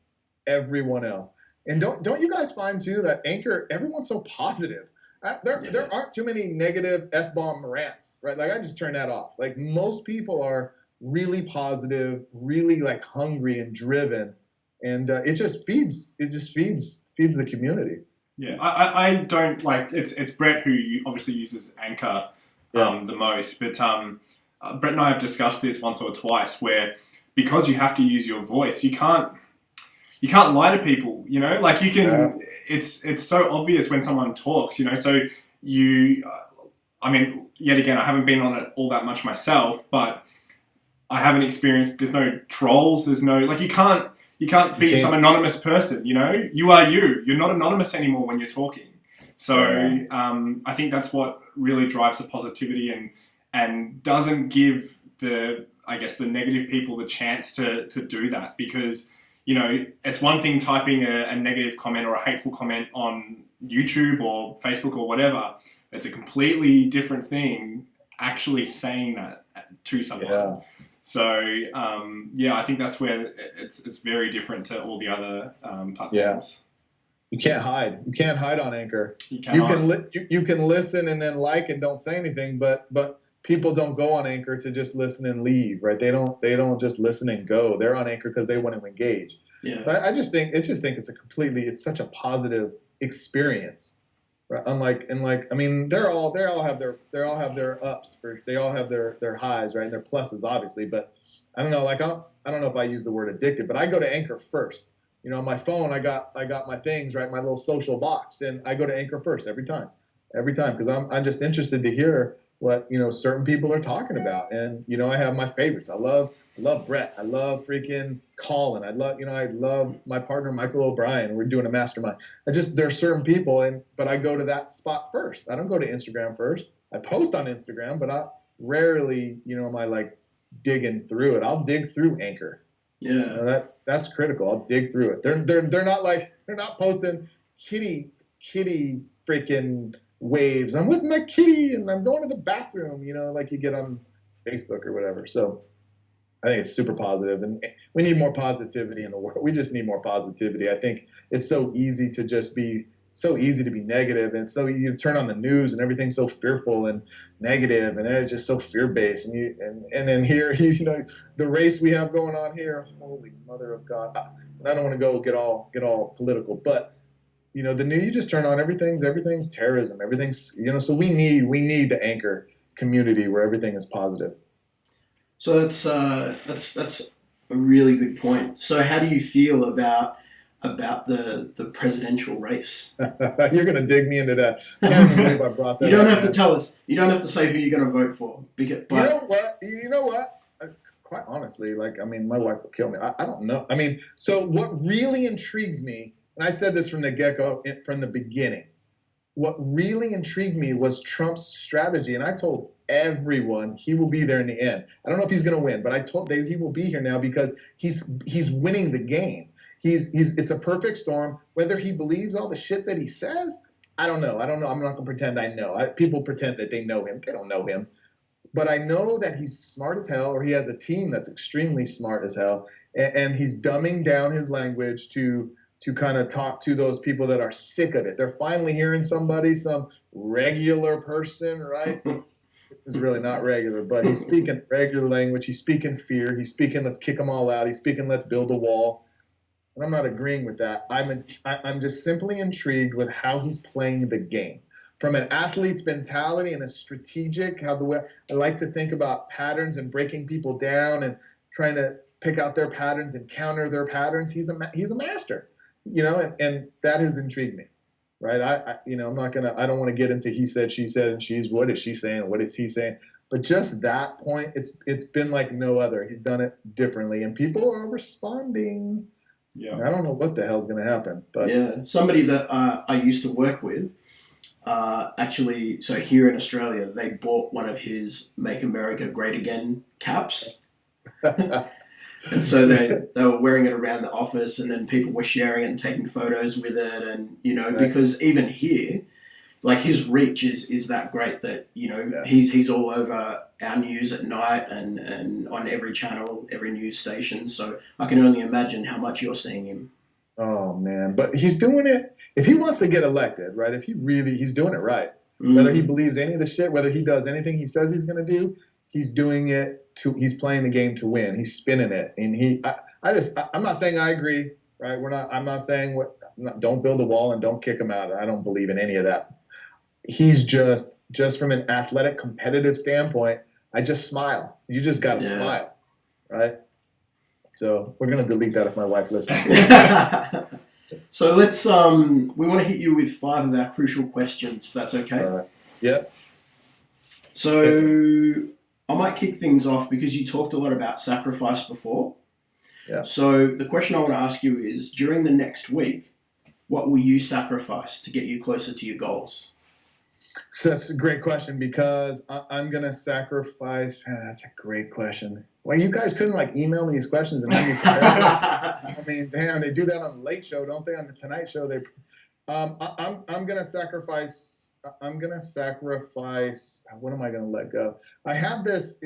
everyone else. And don't you guys find too that Anchor, everyone's so positive. There aren't too many negative F-bomb rants, right? Like I just turn that off. Like most people are really positive, really like hungry and driven, and it just feeds the community.
Yeah, I don't like it's Brett who obviously uses Anchor the most, but Brett and I have discussed this once or twice where because you have to use your voice, you can't lie to people, you know, like you can. It's so obvious when someone talks, you know. So you, I mean, yet again, I haven't been on it all that much myself, but I haven't experienced. There's no trolls. There's no like you can't be some anonymous person, you know. You are you. You're not anonymous anymore when you're talking. So I think that's what really drives the positivity and doesn't give the negative people the chance to do that, because you know, it's one thing typing a negative comment or a hateful comment on YouTube or Facebook or whatever. It's a completely different thing actually saying that to someone.
Yeah.
So, I think that's where it's very different to all the other platforms.
Yeah. You can't hide. You can't hide on Anchor.
You cannot.
You can listen and then like and don't say anything, but people don't go on Anchor to just listen and leave, right? They don't just listen and go. They're on Anchor because they want to engage.
Yeah.
So I just think it's such a positive experience, right? I mean, they all have their ups, they all have their highs, right? And their pluses, obviously. But I don't know, like I don't know if I use the word addicted, but I go to Anchor first. You know, on my phone, I got my things, right? My little social box, and I go to Anchor first every time, because I'm just interested to hear what, you know, certain people are talking about. And, you know, I have my favorites. I love Brett. I love freaking Colin. I love my partner, Michael O'Brien. We're doing a mastermind. There's certain people, but I go to that spot first. I don't go to Instagram first. I post on Instagram, but I rarely, you know, am I like digging through it. I'll dig through Anchor.
Yeah.
You know, that's critical. I'll dig through it. They're not posting kitty freaking waves. I'm with my kitty and I'm going to the bathroom, you know, like you get on Facebook or whatever. So I think it's super positive, and we need more positivity in the world. We just need more positivity. I think it's so easy to be negative, and so you turn on the news and everything's so fearful and negative, and it's just so fear based. And then here, you know, the race we have going on here. Holy mother of God! And I don't want to go get all political, but you know, the news, you just turn on, everything's terrorism, everything's, you know. So we need the Anchor community where everything is positive.
So that's a really good point. So how do you feel about the presidential race?
You're going to dig me into that. I can't even believe I brought that
You don't
up,
have to tell us. You don't have to say who you're going to vote for.
You know what? Quite honestly, like, I mean, my wife will kill me. I don't know. I mean, so what really intrigues me, and I said this from the get-go, from the beginning, what really intrigued me was Trump's strategy, and I told everyone he will be there in the end. I don't know if he's going to win, but I told he will be here now because he's winning the game. It's a perfect storm. Whether he believes all the shit that he says, I don't know. I'm not going to pretend I know. People pretend that they know him. They don't know him. But I know that he's smart as hell, or he has a team that's extremely smart as hell, and he's dumbing down his language to kind of talk to those people that are sick of it. They're finally hearing some regular person, right? It's really not regular, but he's speaking regular language. He's speaking fear. He's speaking, let's kick them all out. He's speaking, let's build a wall. And I'm not agreeing with that. I'm just simply intrigued with how he's playing the game. From an athlete's mentality and a strategic, how the way I like to think about patterns and breaking people down and trying to pick out their patterns and counter their patterns. He's a master, you know, and that has intrigued me, right? I don't want to get into he said, she said, and what is she saying? What is he saying? But just that point, it's been like no other. He's done it differently, and people are responding.
Yeah.
I don't know what the hell's going to happen, but
yeah, somebody that I used to work with, actually, so here in Australia, they bought one of his "Make America Great Again" caps. And so they were wearing it around the office, and then people were sharing it and taking photos with it. And, you know, because even here, like, his reach is that great that, you know, he's all over our news at night and on every channel, every news station. So I can only imagine how much you're seeing him.
Oh, man. But he's doing it. If he wants to get elected, right, he's doing it right. Whether he believes any of the shit, whether he does anything he says he's going to do, he's doing it he's playing the game to win. He's spinning it. And I'm not saying I agree. right? I'm not saying don't build a wall and don't kick him out. I don't believe in any of that. He's just from an athletic competitive standpoint, I just smile. You just got to smile, right? So we're going to delete that if my wife listens.
So let's, we want to hit you with 5 of our crucial questions, if that's okay.
Yep.
So I might kick things off because you talked a lot about sacrifice before.
Yeah.
So the question I want to ask you is, during the next week, what will you sacrifice to get you closer to your goals?
So that's a great question because I'm going to sacrifice. That's a great question. Well, you guys couldn't like email me these questions and have me I mean, damn, they do that on the Late Show, don't they? On the Tonight Show, they. I'm going to sacrifice. I'm going to sacrifice. What am I going to let go? I have this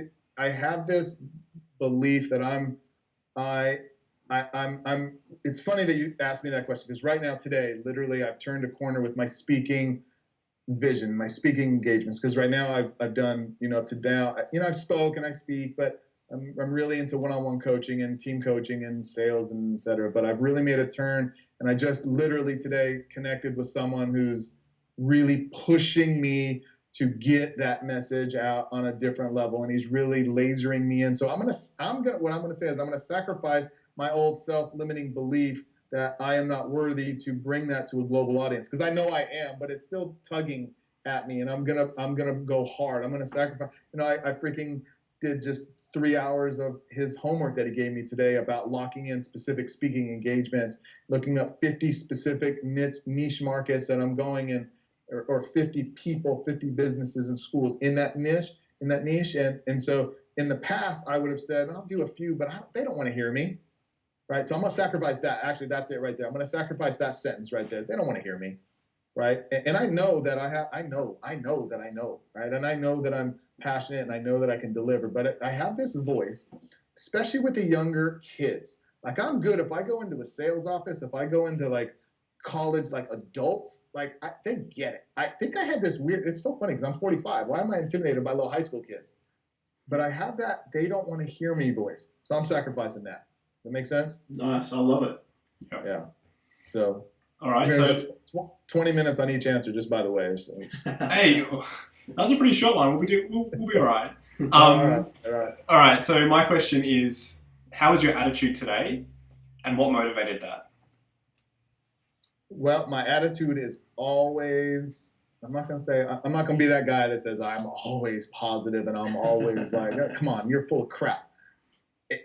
belief that I'm. It's funny that you asked me that question because right now, today, literally, I've turned a corner with my speaking vision, my speaking engagements. Because right now, I've done up to now. I spoke and I speak, but I'm really into one-on-one coaching and team coaching and sales and et cetera. But I've really made a turn, and I just literally today connected with someone who's really pushing me to get that message out on a different level, and he's really lasering me in. So what I'm gonna say is I'm gonna sacrifice my old self-limiting belief that I am not worthy to bring that to a global audience, because I know I am, but it's still tugging at me, and I'm gonna go hard. I'm gonna sacrifice. I freaking did just 3 hours of his homework that he gave me today about locking in specific speaking engagements, looking up 50 specific niche markets that I'm going in, or 50 people, 50 businesses and schools in that niche. And so in the past, I would have said, I'll do a few, but they don't want to hear me. Right. So I'm going to sacrifice that. Actually, that's it right there. I'm going to sacrifice that sentence right there. They don't want to hear me. Right. And I know that I know that I know. Right. And I know that I'm passionate and I know that I can deliver. But I have this voice, especially with the younger kids. Like, I'm good if I go into a sales office, if I go into like college, like adults, like they get it. I think I have this weird, it's so funny because I'm 45. Why am I intimidated by little high school kids? But I have that they don't want to hear me voice. So I'm sacrificing that. That make sense?
Nice. I love it.
Yeah. So.
All right. So
20 minutes on each answer, just by the way. So.
Hey, that was a pretty short one. We'll be all right.
All right.
All right. So my question is, how was your attitude today, and what motivated that?
Well, my attitude is always. I'm not gonna be that guy that says I'm always positive and I'm always like, oh, come on, you're full of crap.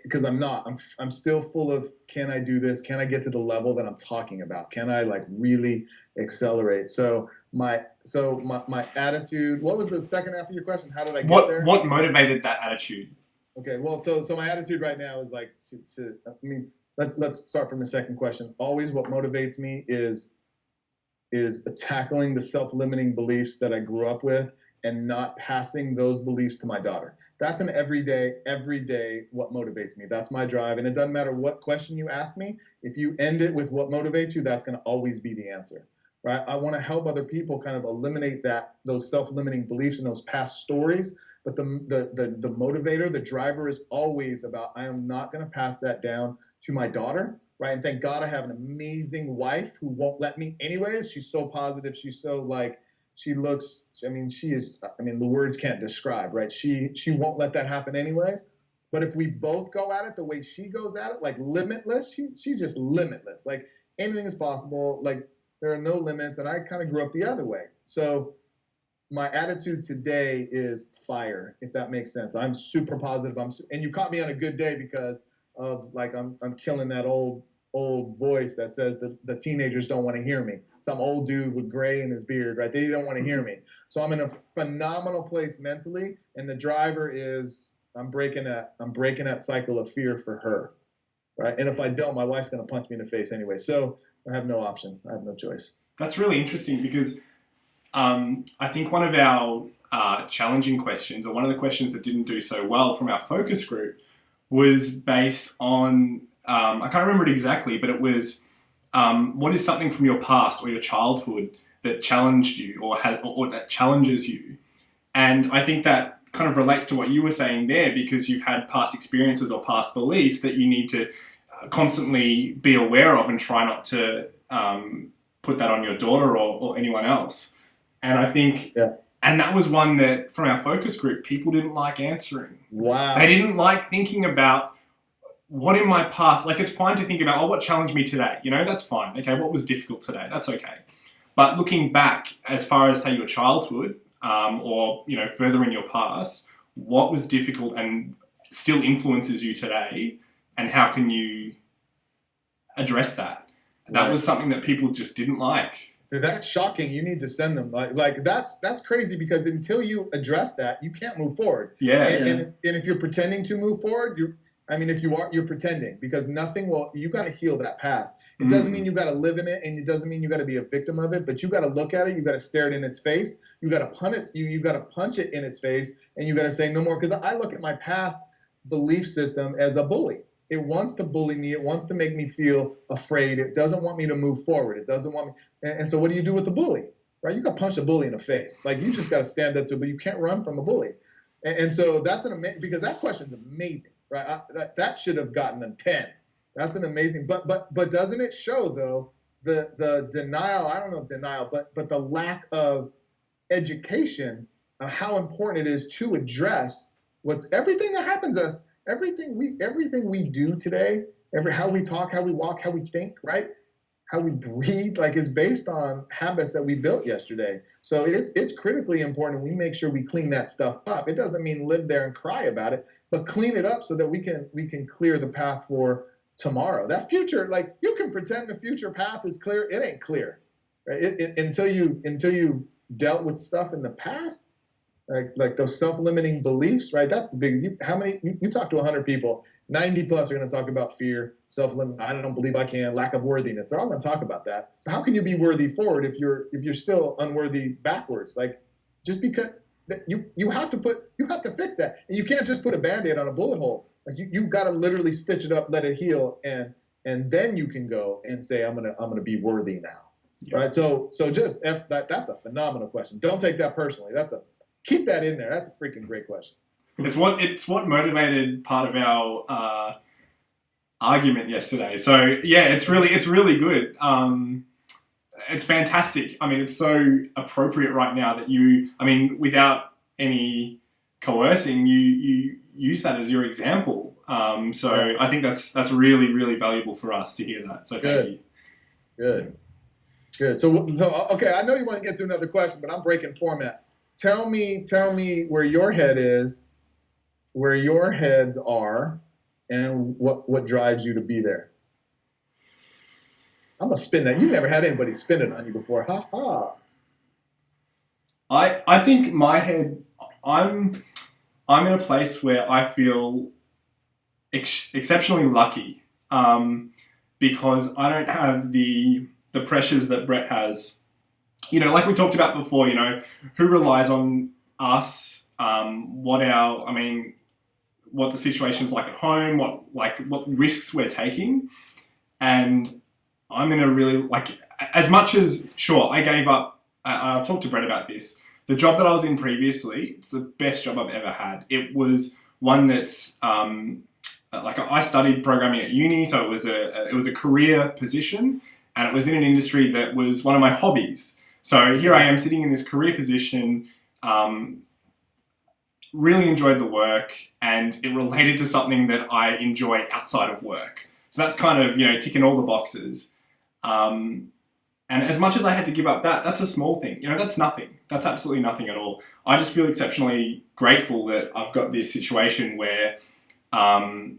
Because I'm not. I'm still full of, can I do this? Can I get to the level that I'm talking about? Can I like really accelerate? So my attitude. What was the second half of your question? How did I get there?
What motivated that attitude?
Okay. Well, so my attitude right now is like let's start from the second question. Always, what motivates me is tackling the self-limiting beliefs that I grew up with and not passing those beliefs to my daughter. That's an every day, what motivates me. That's my drive. And it doesn't matter what question you ask me. If you end it with what motivates you, that's going to always be the answer, right? I want to help other people kind of eliminate those self-limiting beliefs and those past stories. But the motivator, the driver is always about, I am not going to pass that down to my daughter, right? And thank God I have an amazing wife who won't let me anyways. She's so positive. She's so like, she looks, the words can't describe, right? She won't let that happen anyways. But if we both go at it the way she goes at it, like limitless, she's just limitless. Like anything is possible. Like there are no limits. And I kind of grew up the other way. So my attitude today is fire, if that makes sense. I'm super positive. And you caught me on a good day because of like, I'm killing that old voice that says that the teenagers don't want to hear me. Some old dude with gray in his beard, right? They don't want to hear me. So I'm in a phenomenal place mentally, and the driver is I'm breaking that cycle of fear for her, right? And if I don't, my wife's going to punch me in the face anyway. So I have no option. I have no choice.
That's really interesting because I think one of our challenging questions, or one of the questions that didn't do so well from our focus group, was based on I can't remember it exactly, but it was what is something from your past or your childhood that challenged you or that challenges you? And I think that kind of relates to what you were saying there, because you've had past experiences or past beliefs that you need to constantly be aware of and try not to put that on your daughter or anyone else. And I think, and that was one that from our focus group, people didn't like answering.
Wow.
They didn't like thinking about what in my past, like it's fine to think about, oh, what challenged me today? You know, that's fine. Okay, what was difficult today? That's okay. But looking back, as far as say your childhood or, you know, further in your past, what was difficult and still influences you today, and how can you address that? That was something that people just didn't like.
That's shocking. You need to send them like that's crazy, because until you address that, you can't move forward. And if you're pretending to move forward, you're pretending, because nothing will. You got to heal that past. It doesn't mean you got to live in it, and it doesn't mean you got to be a victim of it. But you got to look at it. You got to stare it in its face. You got to punch it. You got to punch it in its face, and you got to say no more. Because I look at my past belief system as a bully. It wants to bully me. It wants to make me feel afraid. It doesn't want me to move forward. It doesn't want me. And so what do you do with the bully? Right? You got to punch a bully in the face. Like, you just got to stand up to it, but you can't run from a bully. And so that's because that question's amazing, right? That should have gotten a 10. That's an amazing. But doesn't it show though the denial? I don't know if denial, but the lack of education, how important it is to address what's everything that happens to us. Everything we do today, how we talk, how we walk, how we think, right? How we breathe, like, is based on habits that we built yesterday. So it's critically important we make sure we clean that stuff up. It doesn't mean live there and cry about it, but clean it up so that we can clear the path for tomorrow. That future, like, you can pretend the future path is clear. It ain't clear, right? Until you've dealt with stuff in the past. Like those self-limiting beliefs, right? That's the big. You talk to 100 people, 90 plus are going to talk about fear, self-limit. I don't believe I can. Lack of worthiness. They're all going to talk about that. So how can you be worthy forward if you're still unworthy backwards? Like, just because you have to fix that, and you can't just put a Band-Aid on a bullet hole. Like, you got to literally stitch it up, let it heal, and then you can go and say I'm gonna be worthy now, right? So just that's a phenomenal question. Don't take that personally. Keep that in there. That's a freaking great question.
It's what motivated part of our argument yesterday. So yeah, it's really good. It's fantastic. I mean, it's so appropriate right now that without any coercing, you use that as your example. So I think that's really, really valuable for us to hear that. So thank you.
Good. So okay, I know you want to get to another question, but I'm breaking format. Tell me where your head is, where your heads are, and what drives you to be there. I'm gonna spin that. You've never had anybody spin it on you before. Ha ha.
I think my head. I'm in a place where I feel exceptionally lucky, because I don't have the pressures that Brett has. You know, like we talked about before, you know, who relies on us, what the situation's like at home, what risks we're taking. And I'm in a really, as much as, sure, I gave up, I've talked to Brett about this, the job that I was in previously, it's the best job I've ever had. It was one that's, I studied programming at uni, so it was a career position, and it was in an industry that was one of my hobbies. So here I am sitting in this career position, really enjoyed the work, and it related to something that I enjoy outside of work. So that's kind of, ticking all the boxes. And as much as I had to give up that's a small thing. That's nothing. That's absolutely nothing at all. I just feel exceptionally grateful that I've got this situation where I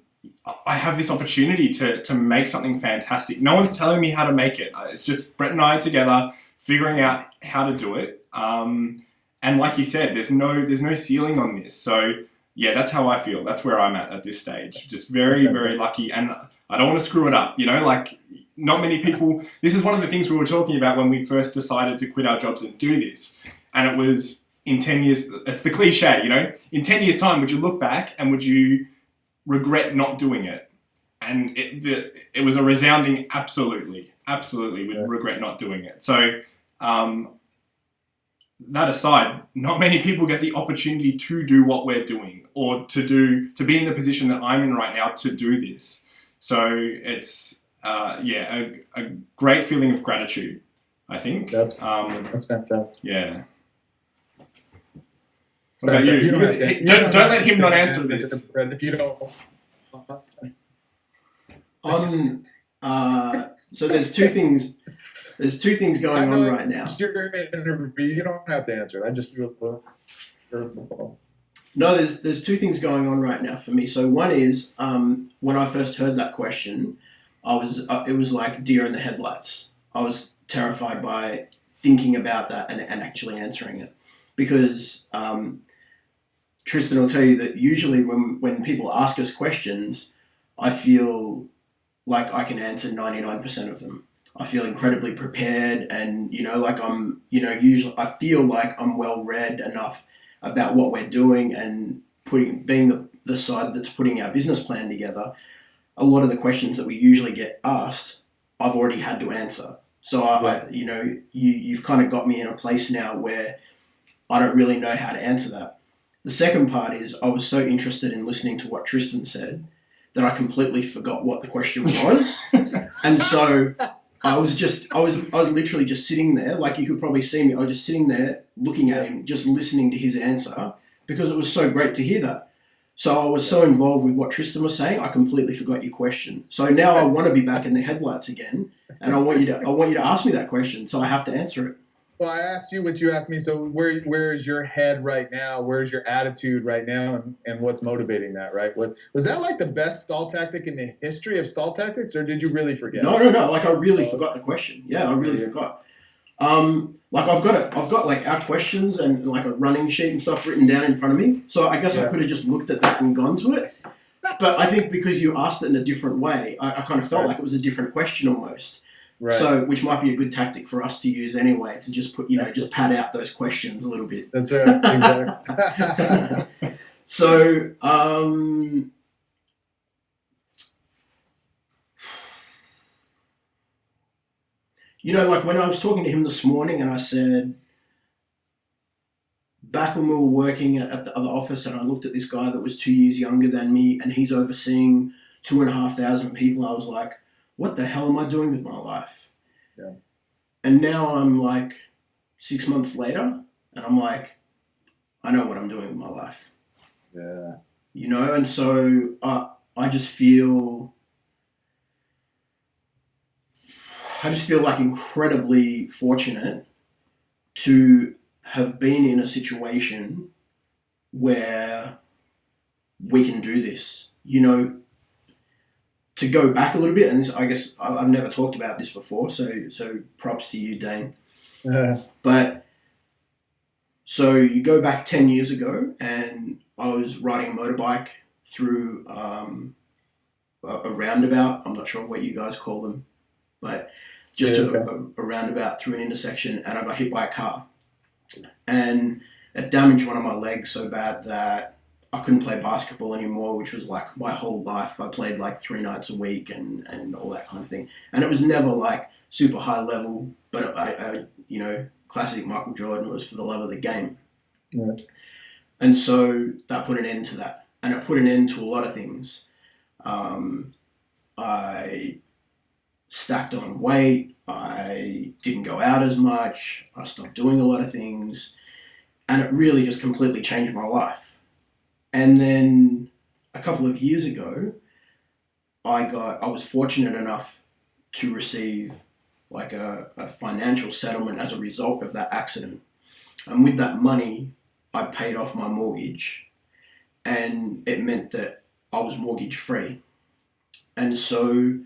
have this opportunity to make something fantastic. No one's telling me how to make it. It's just Brett and I together figuring out how to do it. And like you said, there's no ceiling on this. So yeah, that's how I feel. That's where I'm at this stage. Just very, very lucky. And I don't want to screw it up. Not many people, this is one of the things we were talking about when we first decided to quit our jobs and do this. And it was in 10 years, it's the cliche, in 10 years time, would you look back and would you regret not doing it? And it was a resounding absolutely would regret not doing it. So that aside, not many people get the opportunity to do what we're doing or to be in the position that I'm in right now to do this. So it's a great feeling of gratitude, I think.
That's fantastic.
Yeah.
It's
What about you?
fantastic.
Don't let him not answer this.
If you don't.
So there's two things. There's two things going on right now.
You don't have to answer it. I just do it.
No, there's two things going on right now for me. So one is when I first heard that question, it was like deer in the headlights. I was terrified by thinking about that and actually answering it, because Tristan will tell you that usually when people ask us questions, I feel like I can answer 99% of them. I feel incredibly prepared, and like I'm usually I feel like I'm well read enough about what we're doing, and being the side that's putting our business plan together. A lot of the questions that we usually get asked, I've already had to answer. So you've kind of got me in a place now where I don't really know how to answer that. The second part is I was so interested in listening to what Tristan said that I completely forgot what the question was, and so I was literally just sitting there, like you could probably see me. I was just sitting there looking at him, just listening to his answer, because it was so great to hear that. So I was so involved with what Tristan was saying, I completely forgot your question. So now I want to be back in the headlights again, and I want you to ask me that question, so I have to answer it.
Well, I asked you what you asked me. So where is your head right now? Where's your attitude right now, and what's motivating that? Right? Was that like the best stall tactic in the history of stall tactics, or did you really forget?
No. Like I really forgot the question. Yeah, I really forgot. Like I've got like our questions and like a running sheet and stuff written down in front of me. So I guess I could have just looked at that and gone to it. But I think because you asked it in a different way, I kind of felt like it was a different question almost. Right. So, which might be a good tactic for us to use anyway, to just just pad out those questions a little bit.
That's right. Exactly.
So, like when I was talking to him this morning and I said, back when we were working at the other office, and I looked at this guy that was 2 years younger than me and he's overseeing 2,500 people, I was like, what the hell am I doing with my life?
Yeah.
And now I'm like 6 months later and I'm like, I know what I'm doing with my life.
Yeah.
And so I just feel like incredibly fortunate to have been in a situation where we can do this. To go back a little bit, and this, I guess I've never talked about this before, so props to you, Dayne. But so you go back 10 years ago, and I was riding a motorbike through a roundabout. I'm not sure what you guys call them, but just a roundabout through an intersection, and I got hit by a car. And it damaged one of my legs so bad that I couldn't play basketball anymore, which was like my whole life. I played like 3 nights a week and all that kind of thing. And it was never like super high level, but I classic Michael Jordan, was for the love of the game.
Yeah.
And so that put an end to that. And it put an end to a lot of things. I stacked on weight. I didn't go out as much. I stopped doing a lot of things. And it really just completely changed my life. And then a couple of years ago, I was fortunate enough to receive like a financial settlement as a result of that accident. And with that money, I paid off my mortgage, and it meant that I was mortgage free. And so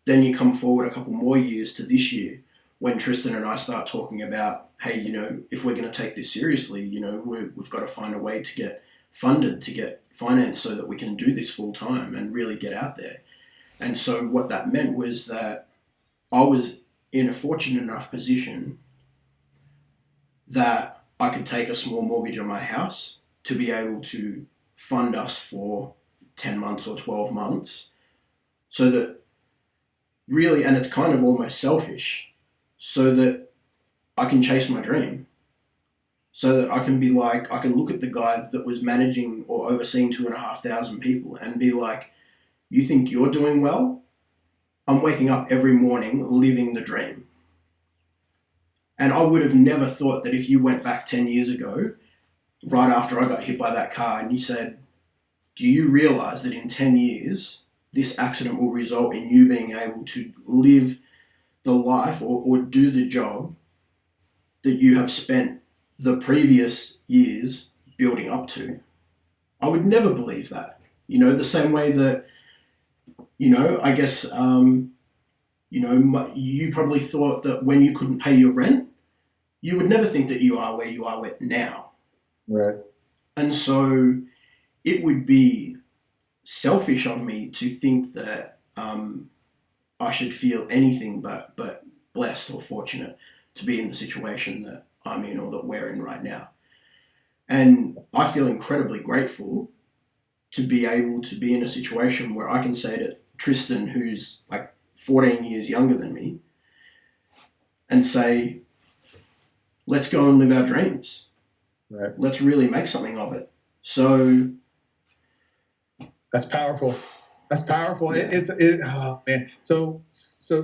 then you come forward a couple more years to this year, when Tristan and I start talking about, hey, if we're going to take this seriously, we've got to find a way to get funded, to get finance, so that we can do this full time and really get out there. And so what that meant was that I was in a fortunate enough position that I could take a small mortgage on my house to be able to fund us for 10 months or 12 months, so that really, and it's kind of almost selfish, so that I can chase my dream. So that I can be like, I can look at the guy that was managing or overseeing 2,500 people and be like, you think you're doing well? I'm waking up every morning living the dream. And I would have never thought that if you went back 10 years ago, right after I got hit by that car, and you said, do you realize that in 10 years, this accident will result in you being able to live the life or do the job that you have spent the previous years building up to? I would never believe that. The same way that, I guess, you probably thought that when you couldn't pay your rent, you would never think that you are where you are now.
Right.
And so it would be selfish of me to think that I should feel anything but blessed or fortunate to be in the situation that I'm in or that we're in right now. And I feel incredibly grateful to be able to be in a situation where I can say to Tristan, who's like 14 years younger than me, and say, let's go and live our dreams.
Right.
Let's really make something of it. So
that's powerful. That's powerful.
Yeah.
Oh man. So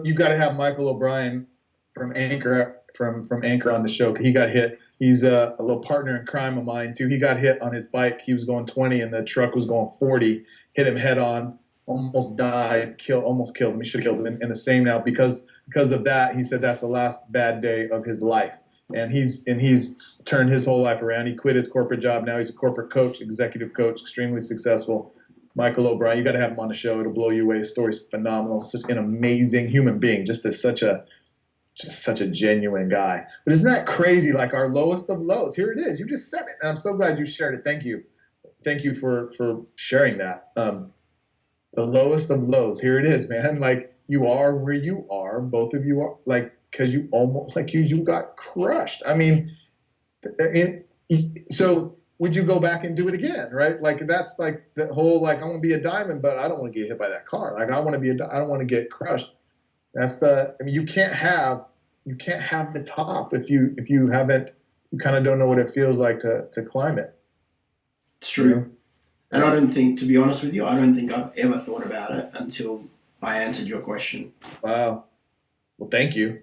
you got to have Michael O'Brien from Anchor on the show. He got hit. He's a little partner in crime of mine too. He got hit on his bike. He was going 20 and the truck was going 40. Hit him head on. Almost died. Almost killed him. He should have killed him. And the same now because of that. He said that's the last bad day of his life. And he's turned his whole life around. He quit his corporate job. Now he's a corporate coach, executive coach, extremely successful. Michael O'Brien, you got to have him on the show. It'll blow you away. His story's phenomenal. Such an amazing human being. Just such a genuine guy. But isn't that crazy? Like our lowest of lows. Here it is. You just said it. And I'm so glad you shared it. Thank you. Thank you for sharing that. The lowest of lows. Here it is, man. Like you are where you are. Both of you are like, because you almost like you got crushed. I mean, so would you go back and do it again, right? Like that's like the whole like I want to be a diamond, but I don't want to get hit by that car. Like I want to be I don't want to get crushed. That's you can't have the top if you kind of don't know what it feels like to climb it.
It's true. And I don't think, to be honest with you, I don't think I've ever thought about it until I answered your question.
Wow. Well, thank you.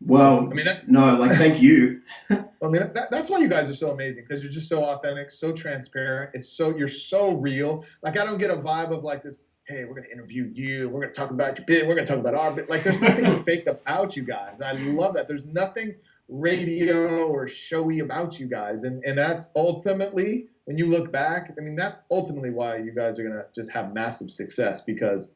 Well, thank you.
I mean, that's why you guys are so amazing because you're just so authentic, so transparent. You're so real. Like I don't get a vibe of like this. Hey, we're going to interview you. We're going to talk about your bit. We're going to talk about our bit. Like there's nothing fake about you guys. I love that. There's nothing radio or showy about you guys, and that's ultimately when you look back. I mean, that's ultimately why you guys are going to just have massive success because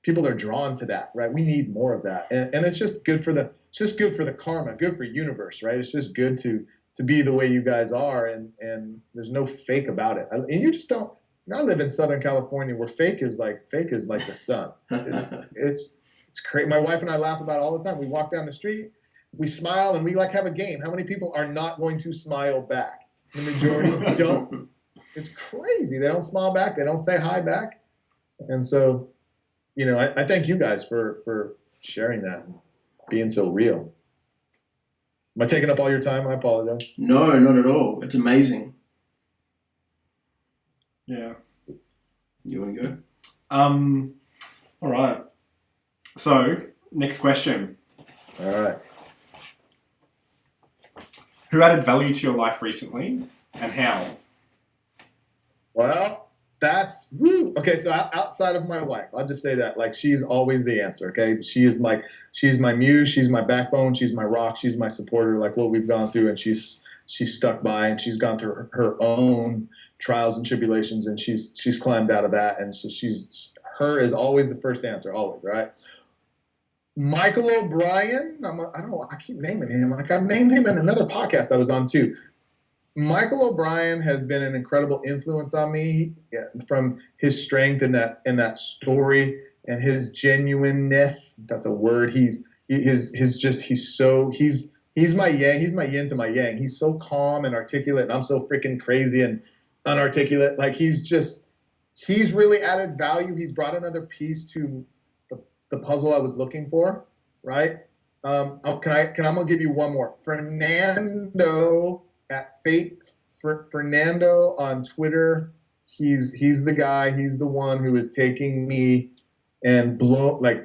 people are drawn to that, right? We need more of that, and it's just good for the. It's just good for the karma, good for universe, right? It's just good to be the way you guys are, and there's no fake about it. And you just don't. I live in Southern California, where fake is like the sun. It's crazy. My wife and I laugh about it all the time. We walk down the street, we smile, and we like have a game. How many people are not going to smile back? The majority don't. It's crazy. They don't smile back. They don't say hi back. And so, I thank you guys for sharing that. Being so real. Am I taking up all your time? I apologize.
No, not at all. It's amazing.
Yeah.
You want to go?
All right. So, next question.
All right.
Who added value to your life recently and how?
Well, that's okay. So outside of my wife, I'll just say that like she's always the answer. Okay, she's my muse, she's my backbone, she's my rock, she's my supporter. Like what we've gone through, and she's stuck by, and she's gone through her own trials and tribulations, and she's climbed out of that, and so her is always the first answer, always, right? Michael O'Brien, I keep naming him. Like I've named him in another podcast I was on too. Michael O'Brien has been an incredible influence on me from his strength in that story and his genuineness. That's a word. He's my yang. He's my yin to my yang. He's so calm and articulate, and I'm so freaking crazy and unarticulate. Like he's really added value. He's brought another piece to the puzzle I was looking for. Right? I'm gonna give you one more. Fernando. At Fernando on Twitter, he's the guy. He's the one who is taking me and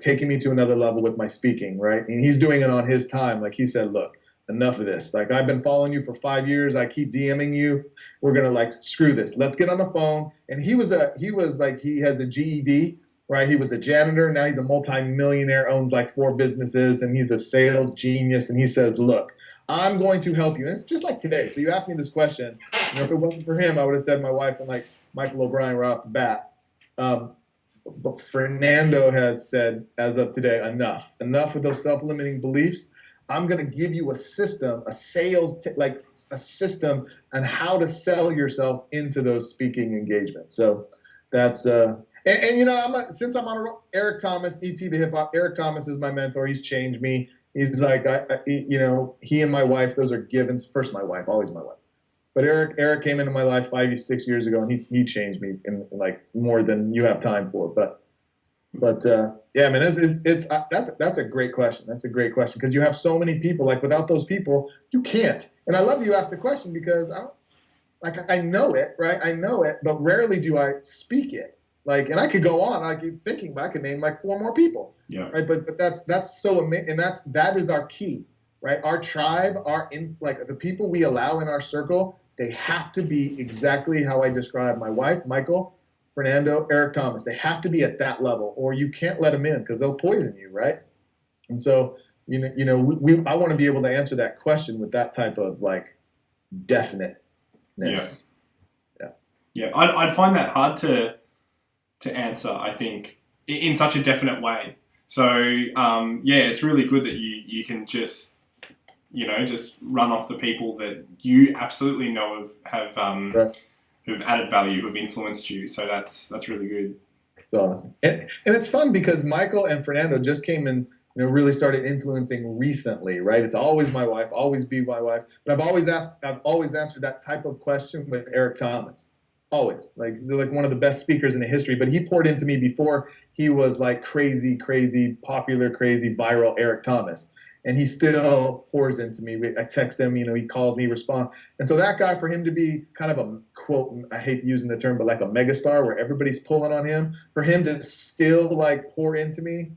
taking me to another level with my speaking, right? And he's doing it on his time. Like he said, look, enough of this. Like I've been following you for 5 years. I keep DMing you. We're gonna like screw this. Let's get on the phone. And he has a GED, right? He was a janitor. Now he's a multi-millionaire, owns like 4 businesses, and he's a sales genius. And he says, look, I'm going to help you. And it's just like today. So you asked me this question. If it wasn't for him, I would have said my wife and like Michael O'Brien right off the bat. But Fernando has said, as of today, enough of those self-limiting beliefs. I'm going to give you a system, a system on how to sell yourself into ththose speaking engagements. So that's, since I'm on Eric Thomas, ET the Hip Hop, Eric Thomas is my mentor. He's changed me. He's like, he and my wife, those are givens. First, my wife, always my wife. But Eric came into my life 5-6 years ago, and he changed me in like more than you have time for. But yeah, man, that's a great question. That's a great question because you have so many people. Like without those people, you can't. And I love you asked the question because I know it, right? I know it, but rarely do I speak it. Like, and I could go on. I keep thinking, but I could name like 4 more people.
Yeah.
Right. But that's so amazing, and that is our key. Right, our tribe, the people we allow in our circle, they have to be exactly how I described my wife, Michael, Fernando, Eric Thomas. They have to be at that level, or you can't let them in because they'll poison you, right? And so, I want to be able to answer that question with that type of like definiteness.
Yeah. I'd find that hard to answer. I think in such a definite way. So it's really good that you can just run off the people that you absolutely know who've added value, who've influenced you. So that's really good.
It's awesome. And it's fun because Michael and Fernando just came and really started influencing recently, right? It's always my wife, always be my wife. But I've always answered that type of question with Eric Thomas. Always. They're like one of the best speakers in the history. But he poured into me before he was like crazy, popular, crazy, viral Eric Thomas. And he still pours into me. I text him, he calls me, respond. And so that guy, for him to be kind of a, quote, I hate using the term, but like a megastar where everybody's pulling on him, for him to still like pour into me,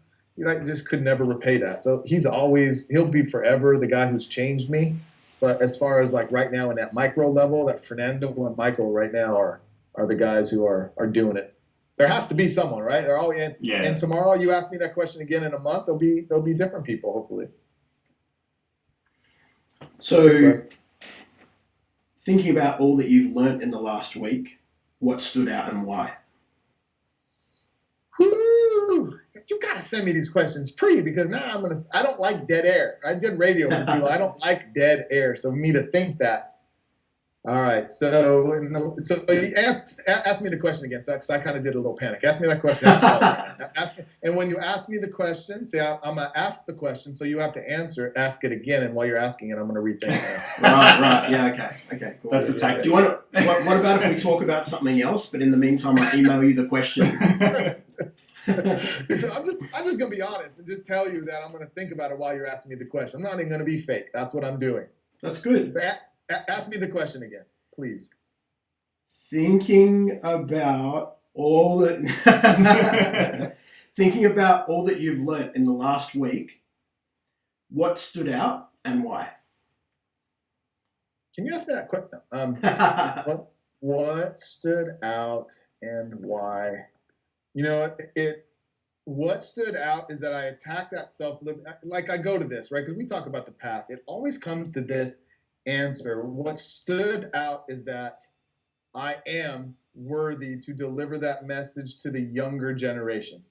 I just could never repay that. So he'll be forever the guy who's changed me. But as far as like right now in that micro level, that Fernando and Michael right now are the guys who are doing it. There has to be someone, right? They're all in.
Yeah.
And tomorrow you ask me that question again in a month, there'll be different people, hopefully.
So, thinking about all that you've learnt in the last week, what stood out and why?
Woo! You gotta send me these questions because now I don't like dead air. I did radio with people. I don't like dead air. So for me to think that. All right. So you ask me the question again. So I kind of did a little panic. Ask me that question. And when you ask me the question, say I'm gonna ask the question, so you have to answer. Ask it again, and while you're asking it, I'm gonna rethink it.
Right. Yeah. Okay. Cool.
That's the tactic.
Do you want to? What about if we talk about something else? But in the meantime, I email you the question.
I'm just gonna be honest and just tell you that I'm gonna think about it while you're asking me the question. I'm not even gonna be fake. That's what I'm doing.
That's good.
So ask me the question again, please.
Thinking about all that you've learnt in the last week, what stood out and why?
Can you ask me that question? What stood out and why? What stood out is that I attacked that self-limit. Like I go to this, right? Because we talk about the past. It always comes to this answer. What stood out is that I am worthy to deliver that message to the younger generation,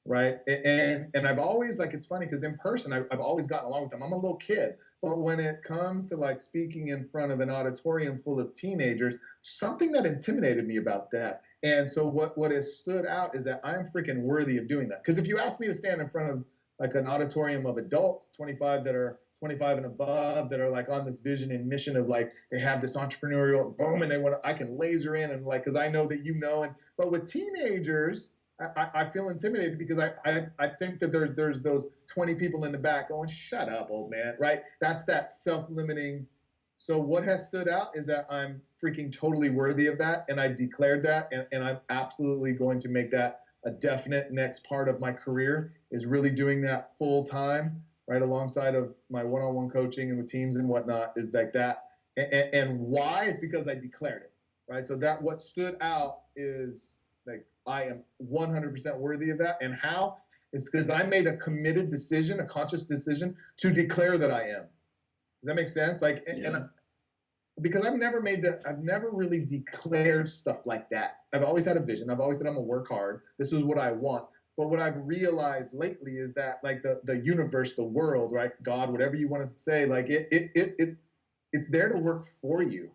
right? And I've always, like, it's funny because in person, I've always gotten along with them. I'm a little kid. But when it comes to like speaking in front of an auditorium full of teenagers, something that intimidated me about that. And so what has stood out is that I'm freaking worthy of doing that. Because if you ask me to stand in front of like an auditorium of adults, 25 and above, that are like on this vision and mission of like, they have this entrepreneurial boom and I can laser in and like, because I know that but with teenagers, I feel intimidated because I think that there's those 20 people in the back going, shut up, old man, right? That's that self-limiting. So what has stood out is that I'm freaking totally worthy of that. And I declared that. And I'm absolutely going to make that a definite next part of my career is really doing that full time, right, alongside of my one-on-one coaching and with teams and whatnot, is like that. And why? It's because I declared it, right? So that what stood out is like I am 100% worthy of that. And how? It's because I made a committed decision, a conscious decision to declare that I am. Does that make sense? Like, and because I've never really declared stuff like that. I've always had a vision. I've always said I'm gonna work hard. This is what I want. But what I've realized lately is that like the universe, the world, right? God, whatever you want to say, like it's there to work for you,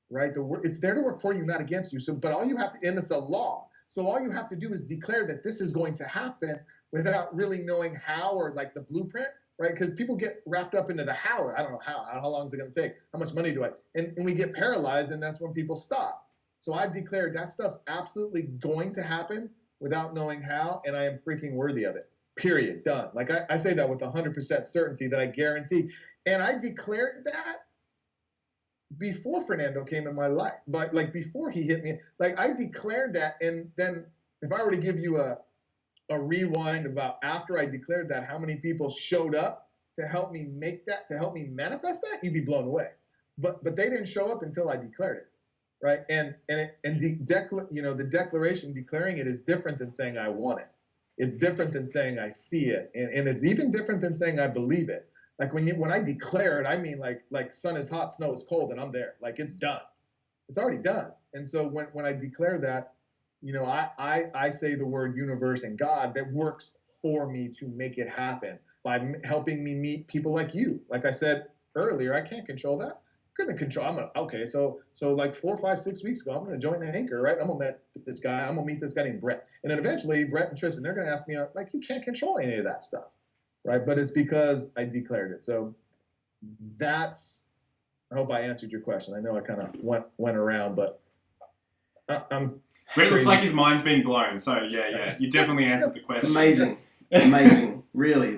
right? It's there to work for you, not against you. So, but all you have to, and it's a law. So all you have to do is declare that this is going to happen without really knowing how or like the blueprint, right? Because people get wrapped up into the how. I don't know how long is it going to take? How much money do I? And we get paralyzed, and that's when people stop. So I've declared that stuff's absolutely going to happen without knowing how, and I am freaking worthy of it. Period. Done. Like I say that with 100% certainty that I guarantee. And I declared that before Fernando came in my life, but like before he hit me, like I declared that. And then if I were to give you a rewind about after I declared that, how many people showed up to help me make that, to help me manifest that, you'd be blown away. But they didn't show up until I declared it, right? The declaration, declaring it, is different than saying I want it. It's different than saying I see it, and it's even different than saying I believe it. Like when I declare it, I mean like sun is hot, snow is cold, and I'm there. Like it's done. It's already done. And so when I declare that, I say the word universe and God that works for me to make it happen by helping me meet people like you. Like I said earlier, I can't control that. So like 4, 5, 6 weeks ago, I'm gonna join an Anchor, right? I'm gonna meet this guy named Brett. And then eventually Brett and Tristan, they're gonna ask me, like, you can't control any of that stuff. Right. But it's because I declared it. So I hope I answered your question. I know I kind of went around, but I'm.
Brett looks like his mind's been blown. So yeah, you definitely answered the question.
Amazing, really.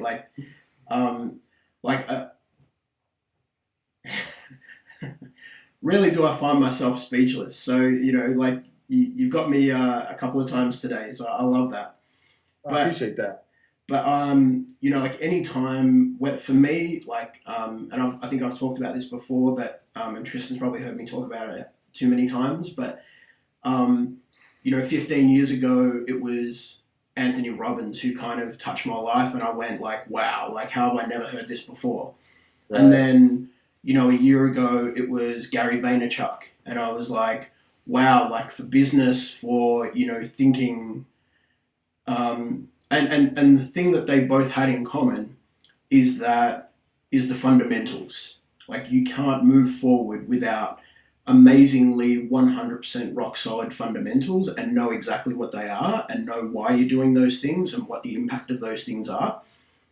Really, do I find myself speechless? So like you've got me a couple of times today, so I love that.
I appreciate that.
But like any time, for me, like, and I think I've talked about this before, but and Tristan's probably heard me talk about it too many times. But 15 years ago, it was Anthony Robbins who kind of touched my life, and I went like, wow, like how have I never heard this before? Right. And then a year ago, it was Gary Vaynerchuk, and I was like, wow, like for business, for thinking. And the thing that they both had in common is the fundamentals. Like you can't move forward without amazingly 100% rock solid fundamentals and know exactly what they are and know why you're doing those things and what the impact of those things are.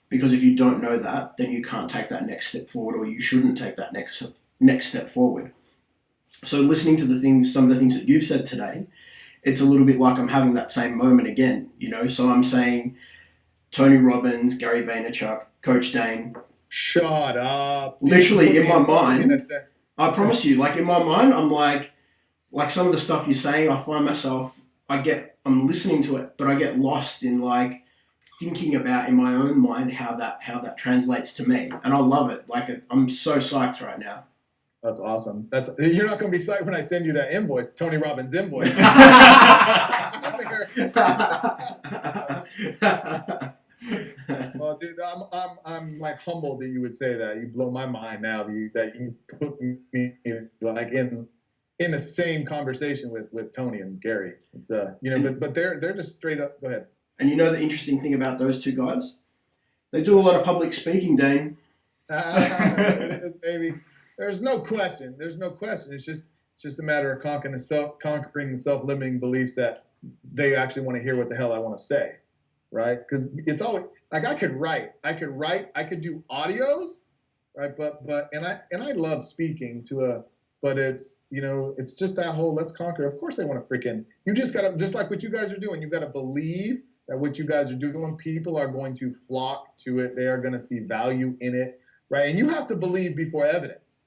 Because if you don't know that, then you can't take that next step forward, or you shouldn't take that next step forward. So listening to some of the things that you've said today, it's a little bit like I'm having that same moment again, So I'm saying Tony Robbins, Gary Vaynerchuk, Coach Dayne.
Shut up.
Literally in my mind, I promise you, like in my mind, I'm like some of the stuff you're saying, I find myself, I'm listening to it, but I get lost in like thinking about in my own mind how that translates to me. And I love it. Like I'm so psyched right now.
That's awesome. You're not going to be psyched when I send you that invoice, Tony Robbins invoice. Well, dude, I'm like humbled that you would say that. You blow my mind now that you put me like in the same conversation with Tony and Gary. It's but they're just straight up. Go ahead.
And the interesting thing about those two guys, they do a lot of public speaking, Dayne.
It is, baby. There's no question. It's just a matter of conquering the self-limiting beliefs that they actually want to hear what the hell I want to say, right? Because it's always like I could write, I could do audios, right? But I love speaking but it's it's just that whole let's conquer. Of course they want to you just gotta, just like what you guys are doing, you gotta believe that what you guys are doing, people are going to flock to it. They are going to see value in it, right? And you have to believe before evidence.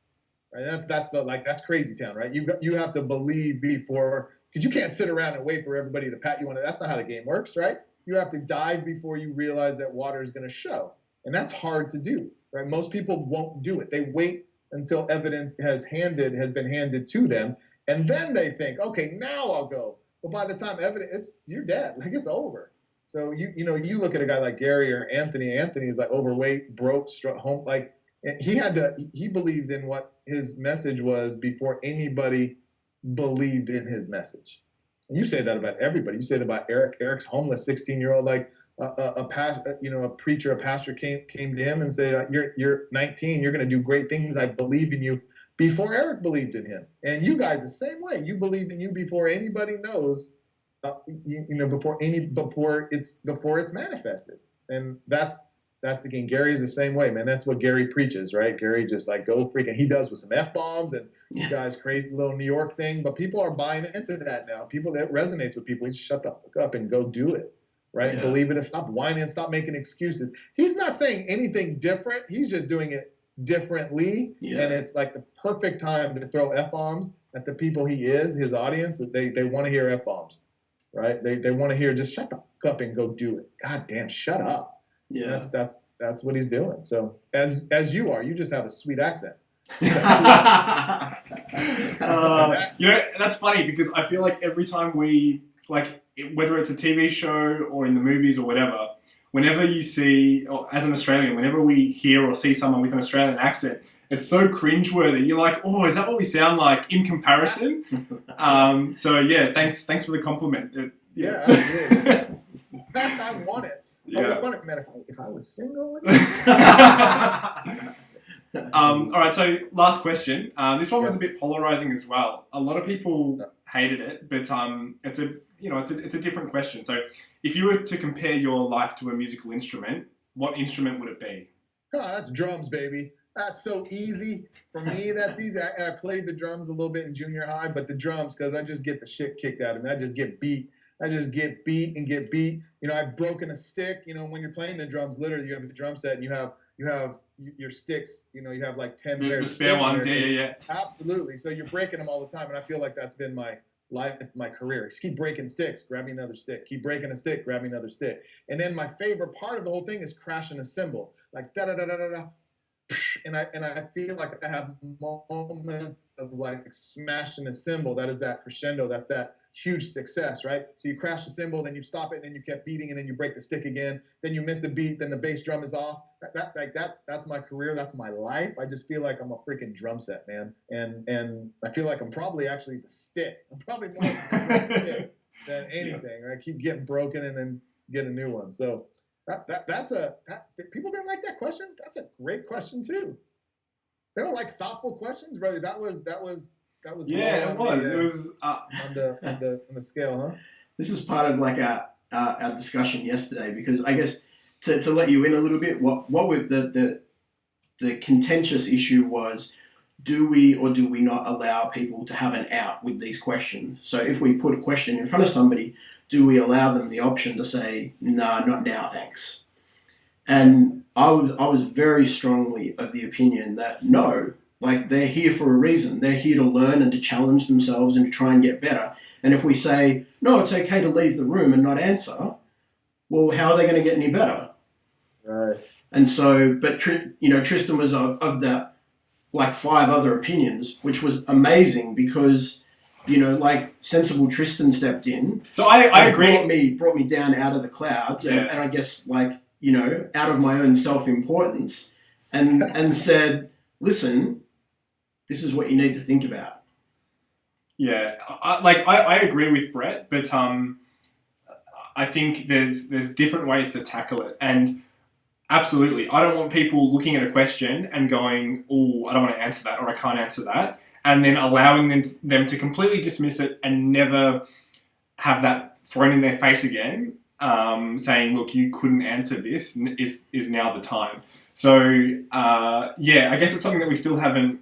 Right, that's crazy town, right? You have to believe before because you can't sit around and wait for everybody to pat you on it. That's not how the game works, right? You have to dive before you realize that water is going to show. And that's hard to do, right? Most people won't do it. They wait until evidence has been handed to them. And then they think, okay, now I'll go. But by the time you're dead. Like, it's over. So, you look at a guy like Gary or Anthony. Anthony is like overweight, broke, home. Like, he believed in what his message was before anybody believed in his message. And you say that about everybody. You say that about Eric. Eric's homeless, 16-year-old, like a pastor came to him and said, you're 19, you're going to do great things. I believe in you, before Eric believed in him. And you guys the same way. You believe in you before anybody knows, before it's manifested. And that's the game. Gary is the same way, man. That's what Gary preaches, right? Gary just like go freaking. He does with some F-bombs and you guys crazy little New York thing, but people are buying into that now. People, that resonates with people. You just shut the fuck up and go do it, right? Yeah. Believe it and stop whining and stop making excuses. He's not saying anything different. He's just doing it differently, and it's like the perfect time to throw F-bombs at the people he is, his audience. They want to hear F-bombs, right? They want to hear just shut the fuck up and go do it. God damn, shut up. Yeah, that's what he's doing. So as you are, you just have a sweet accent.
That's funny because I feel like every time we whether it's a TV show or in the movies or whatever, whenever you see, or as an Australian, whenever we hear or see someone with an Australian accent, it's so cringeworthy. You're like, oh, is that what we sound like in comparison? So yeah, thanks for the compliment.
Absolutely. I want it. I want it, man. If I was single.
All right, so last question. This one was a bit polarizing as well. A lot of people hated it, but it's a different question. So, if you were to compare your life to a musical instrument, what instrument would it be?
Oh, that's drums, baby. That's so easy. For me, that's easy. I played the drums a little bit in junior high, but the drums, because I just get the shit kicked out of me. I just get beat. I've broken a stick. When you're playing the drums, literally, you have a drum set and you have your sticks. You have like 10 pairs.
The spare ones, yeah.
Absolutely. So you're breaking them all the time, and I feel like that's been my life, my career. Just keep breaking sticks, grab me another stick. Keep breaking a stick, grab me another stick. And then my favorite part of the whole thing is crashing a cymbal, like da da da da da da. And I feel like I have moments of like smashing a cymbal. That is that crescendo. That's that huge success, right? So you crash the cymbal, then you stop it, and then you kept beating, and then you break the stick again. Then you miss a beat, then the bass drum is off. That's my career. That's my life. I just feel like I'm a freaking drum set, man. And I feel like I'm probably actually the stick. I'm probably more of the stick than anything. Right? I keep getting broken and then get a new one. So people didn't like that question. That's a great question too. They don't like thoughtful questions, brother. That was.
Yeah, it was. It was
on the scale, huh?
This is part of like our discussion yesterday, because I guess to let you in a little bit, what were the contentious issue was, do we or do we not allow people to have an out with these questions? So if we put a question in front of somebody, do we allow them the option to say, "No, not now, thanks"? And I was very strongly of the opinion that no. Like, they're here for a reason. They're here to learn and to challenge themselves and to try and get better. And if we say, no, it's okay to leave the room and not answer, well, how are they going to get any better?
Right.
And so, but, Tristan was of that, like, 5 other opinions, which was amazing because, sensible Tristan stepped in.
So I agree.
Brought me down out of the clouds and I guess, out of my own self-importance and said, listen, this is what you need to think about.
Yeah, I agree with Brett, but I think there's different ways to tackle it, and absolutely, I don't want people looking at a question and going, "Oh, I don't want to answer that," or "I can't answer that," and then allowing them to completely dismiss it and never have that thrown in their face again, saying, "Look, you couldn't answer this. Is now the time." So I guess it's something that we still haven't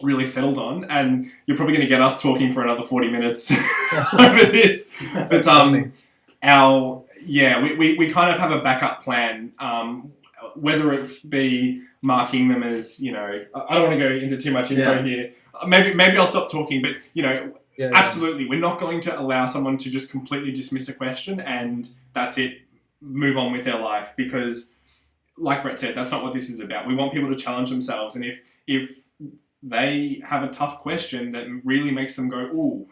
really settled on, and you're probably going to get us talking for another 40 minutes over this. But we kind of have a backup plan, whether it's be marking them as, I don't want to go into too much info here. Maybe I'll stop talking, but
Yeah,
absolutely. We're not going to allow someone to just completely dismiss a question and that's it, move on with their life, because like Brett said, that's not what this is about. We want people to challenge themselves, and if they have a tough question that really makes them go, ooh,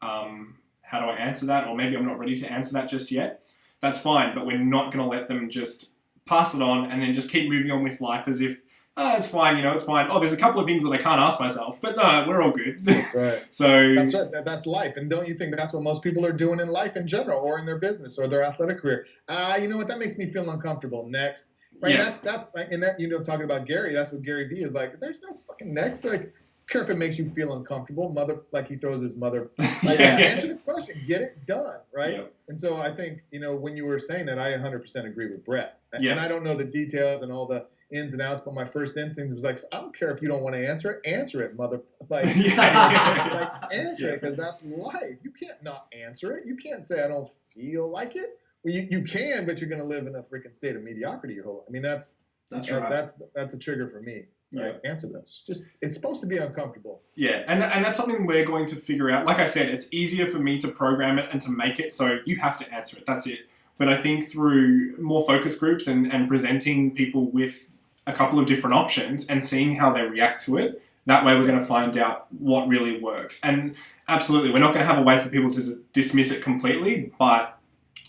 how do I answer that? Or maybe I'm not ready to answer that just yet. That's fine, but we're not going to let them just pass it on and then just keep moving on with life as if, oh, it's fine, it's fine. Oh, there's a couple of things that I can't ask myself, but no, we're all good.
That's right.
So
that's right. That's life. And don't you think that's what most people are doing in life in general, or in their business or their athletic career? You know what? That makes me feel uncomfortable. Next. Right,
yeah.
that's like, and that talking about Gary, that's what Gary Vee is like. There's no fucking next. Like, care if it makes you feel uncomfortable. Mother, like he throws his mother. Like, answer the question, get it done, right?
Yep.
And so I think when you were saying that, I 100% agree with Brett.
Yep.
And I don't know the details and all the ins and outs, but my first instinct was like, I don't care if you don't want to answer it, mother. Like, answer it, because that's life. You can't not answer it. You can't say I don't feel like it. Well, you can, but you're going to live in a freaking state of mediocrity your whole life. I mean, that's right. That's a trigger for me. Right? Yeah. Answer those. It's supposed to be uncomfortable.
Yeah, and that's something we're going to figure out. Like I said, it's easier for me to program it and to make it so you have to answer it. That's it. But I think through more focus groups and presenting people with a couple of different options and seeing how they react to it, that way we're going to find out what really works. And absolutely, we're not going to have a way for people to dismiss it completely, but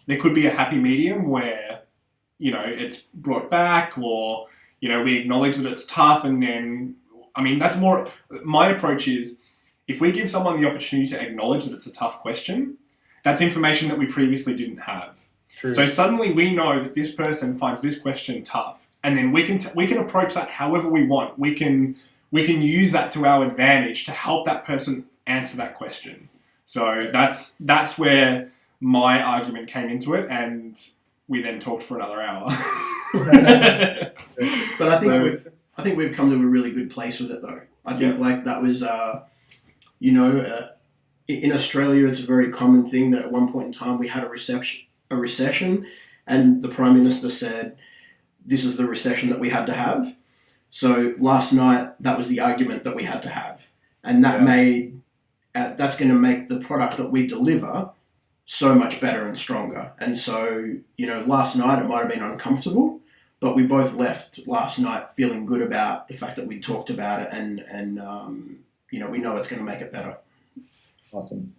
there could be a happy medium where, it's brought back, or, we acknowledge that it's tough, and then, that's more, my approach is, if we give someone the opportunity to acknowledge that it's a tough question, that's information that we previously didn't have.
True.
So suddenly we know that this person finds this question tough, and then we can approach that however we want. We can use that to our advantage to help that person answer that question. So that's where my argument came into it, and we then talked for another hour.
But I think we've come to a really good place with it, though. I think that was, in Australia, it's a very common thing that at one point in time we had a recession, and the Prime Minister said, "This is the recession that we had to have." So last night, that was the argument that we had to have, and that that's going to make the product that we deliver so much better and stronger. And so, last night it might have been uncomfortable, but we both left last night feeling good about the fact that we talked about it, and we know it's going to make it better.
Awesome.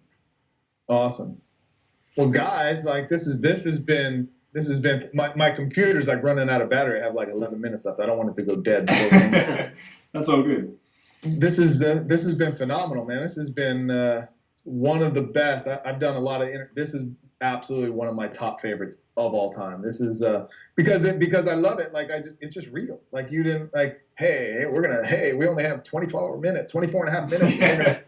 Well, guys, like this has been my computer's like running out of battery. I have like 11 minutes left. I don't want it to go dead.
That's all good.
This has been phenomenal, man. This has been one of the best. I've done a lot of. This is absolutely one of my top favorites of all time. This is because I love it. Like it's just real. Like you didn't like. Hey, we only have 24 and a half minutes.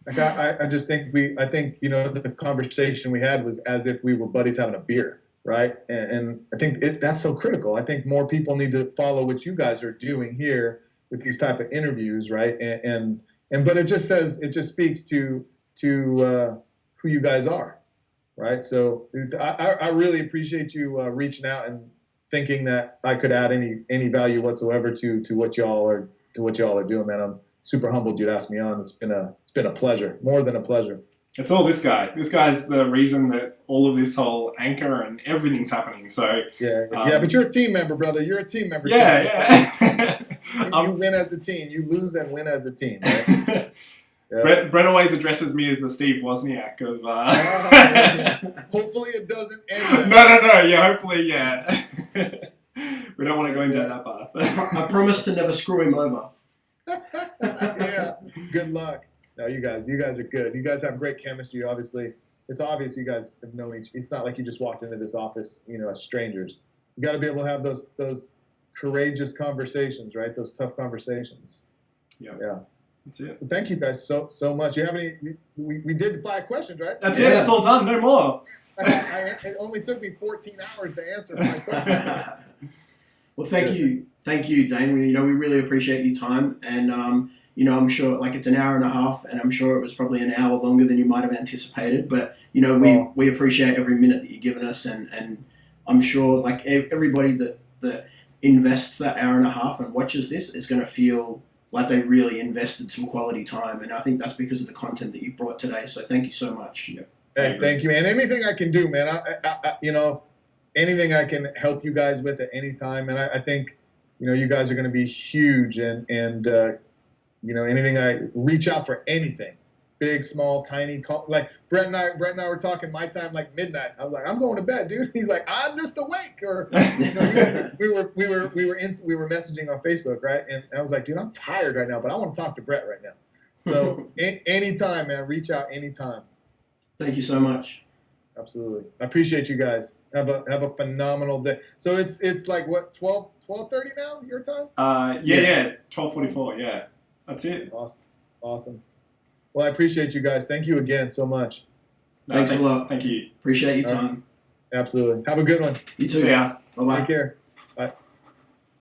Like I just think the conversation we had was as if we were buddies having a beer, right? And I think that's so critical. I think more people need to follow what you guys are doing here with these type of interviews, right? But it just speaks to who you guys are, right? So I really appreciate you reaching out and thinking that I could add any value whatsoever to what y'all are doing, man. I'm super humbled you'd ask me on. It's been a pleasure, more than a pleasure.
It's all this guy. This guy's the reason that all of this whole anchor and everything's happening. So
but you're a team member, brother. You're a team member.
Yeah.
You win as a team. You lose and win as a team. Right?
Yeah. Brett always addresses me as the Steve Wozniak of.
Hopefully it doesn't end.
No. Yeah, hopefully, yeah. We don't want to go into that path.
I promise to never screw him over.
Yeah. Good luck. No, you guys are good. You guys have great chemistry. Obviously, it's obvious you guys have known each. It's not like you just walked into this office, as strangers. You got to be able to have those courageous conversations, right? Those tough conversations.
Yeah. That's it.
So thank you guys so much. You have any? We did 5 questions, right?
That's it. That's all done. No more.
It only took me 14 hours to answer 5 questions.
Well, thank you, Dayne. We really appreciate your time, and I'm sure it's an hour and a half, and I'm sure it was probably an hour longer than you might have anticipated. But we appreciate every minute that you've given us, and I'm sure everybody that invests that hour and a half and watches this is going to feel like they really invested some quality time, and I think that's because of the content that you've brought today. So thank you so much.
Yeah.
Hey, thank you, man. Anything I can do, man. Anything I can help you guys with at any time, and I think, you guys are going to be huge, and anything I reach out for anything, big, small, tiny, like Brett and I were talking my time like midnight. I was like, I'm going to bed, dude. He's like, I'm just awake, or we were messaging on Facebook, right? And I was like, dude, I'm tired right now, but I want to talk to Brett right now. So anytime, man, reach out anytime.
Thank you so much.
Absolutely. I appreciate you guys. Have a phenomenal day. So it's like what, 12:30 now, your time?
Yeah, 12:44. Yeah, that's it.
Awesome. Well, I appreciate you guys. Thank you again so much.
Thanks a lot.
Thank you.
Appreciate your time.
Absolutely. Have a good one.
You too.
See ya.
Bye bye.
Take care.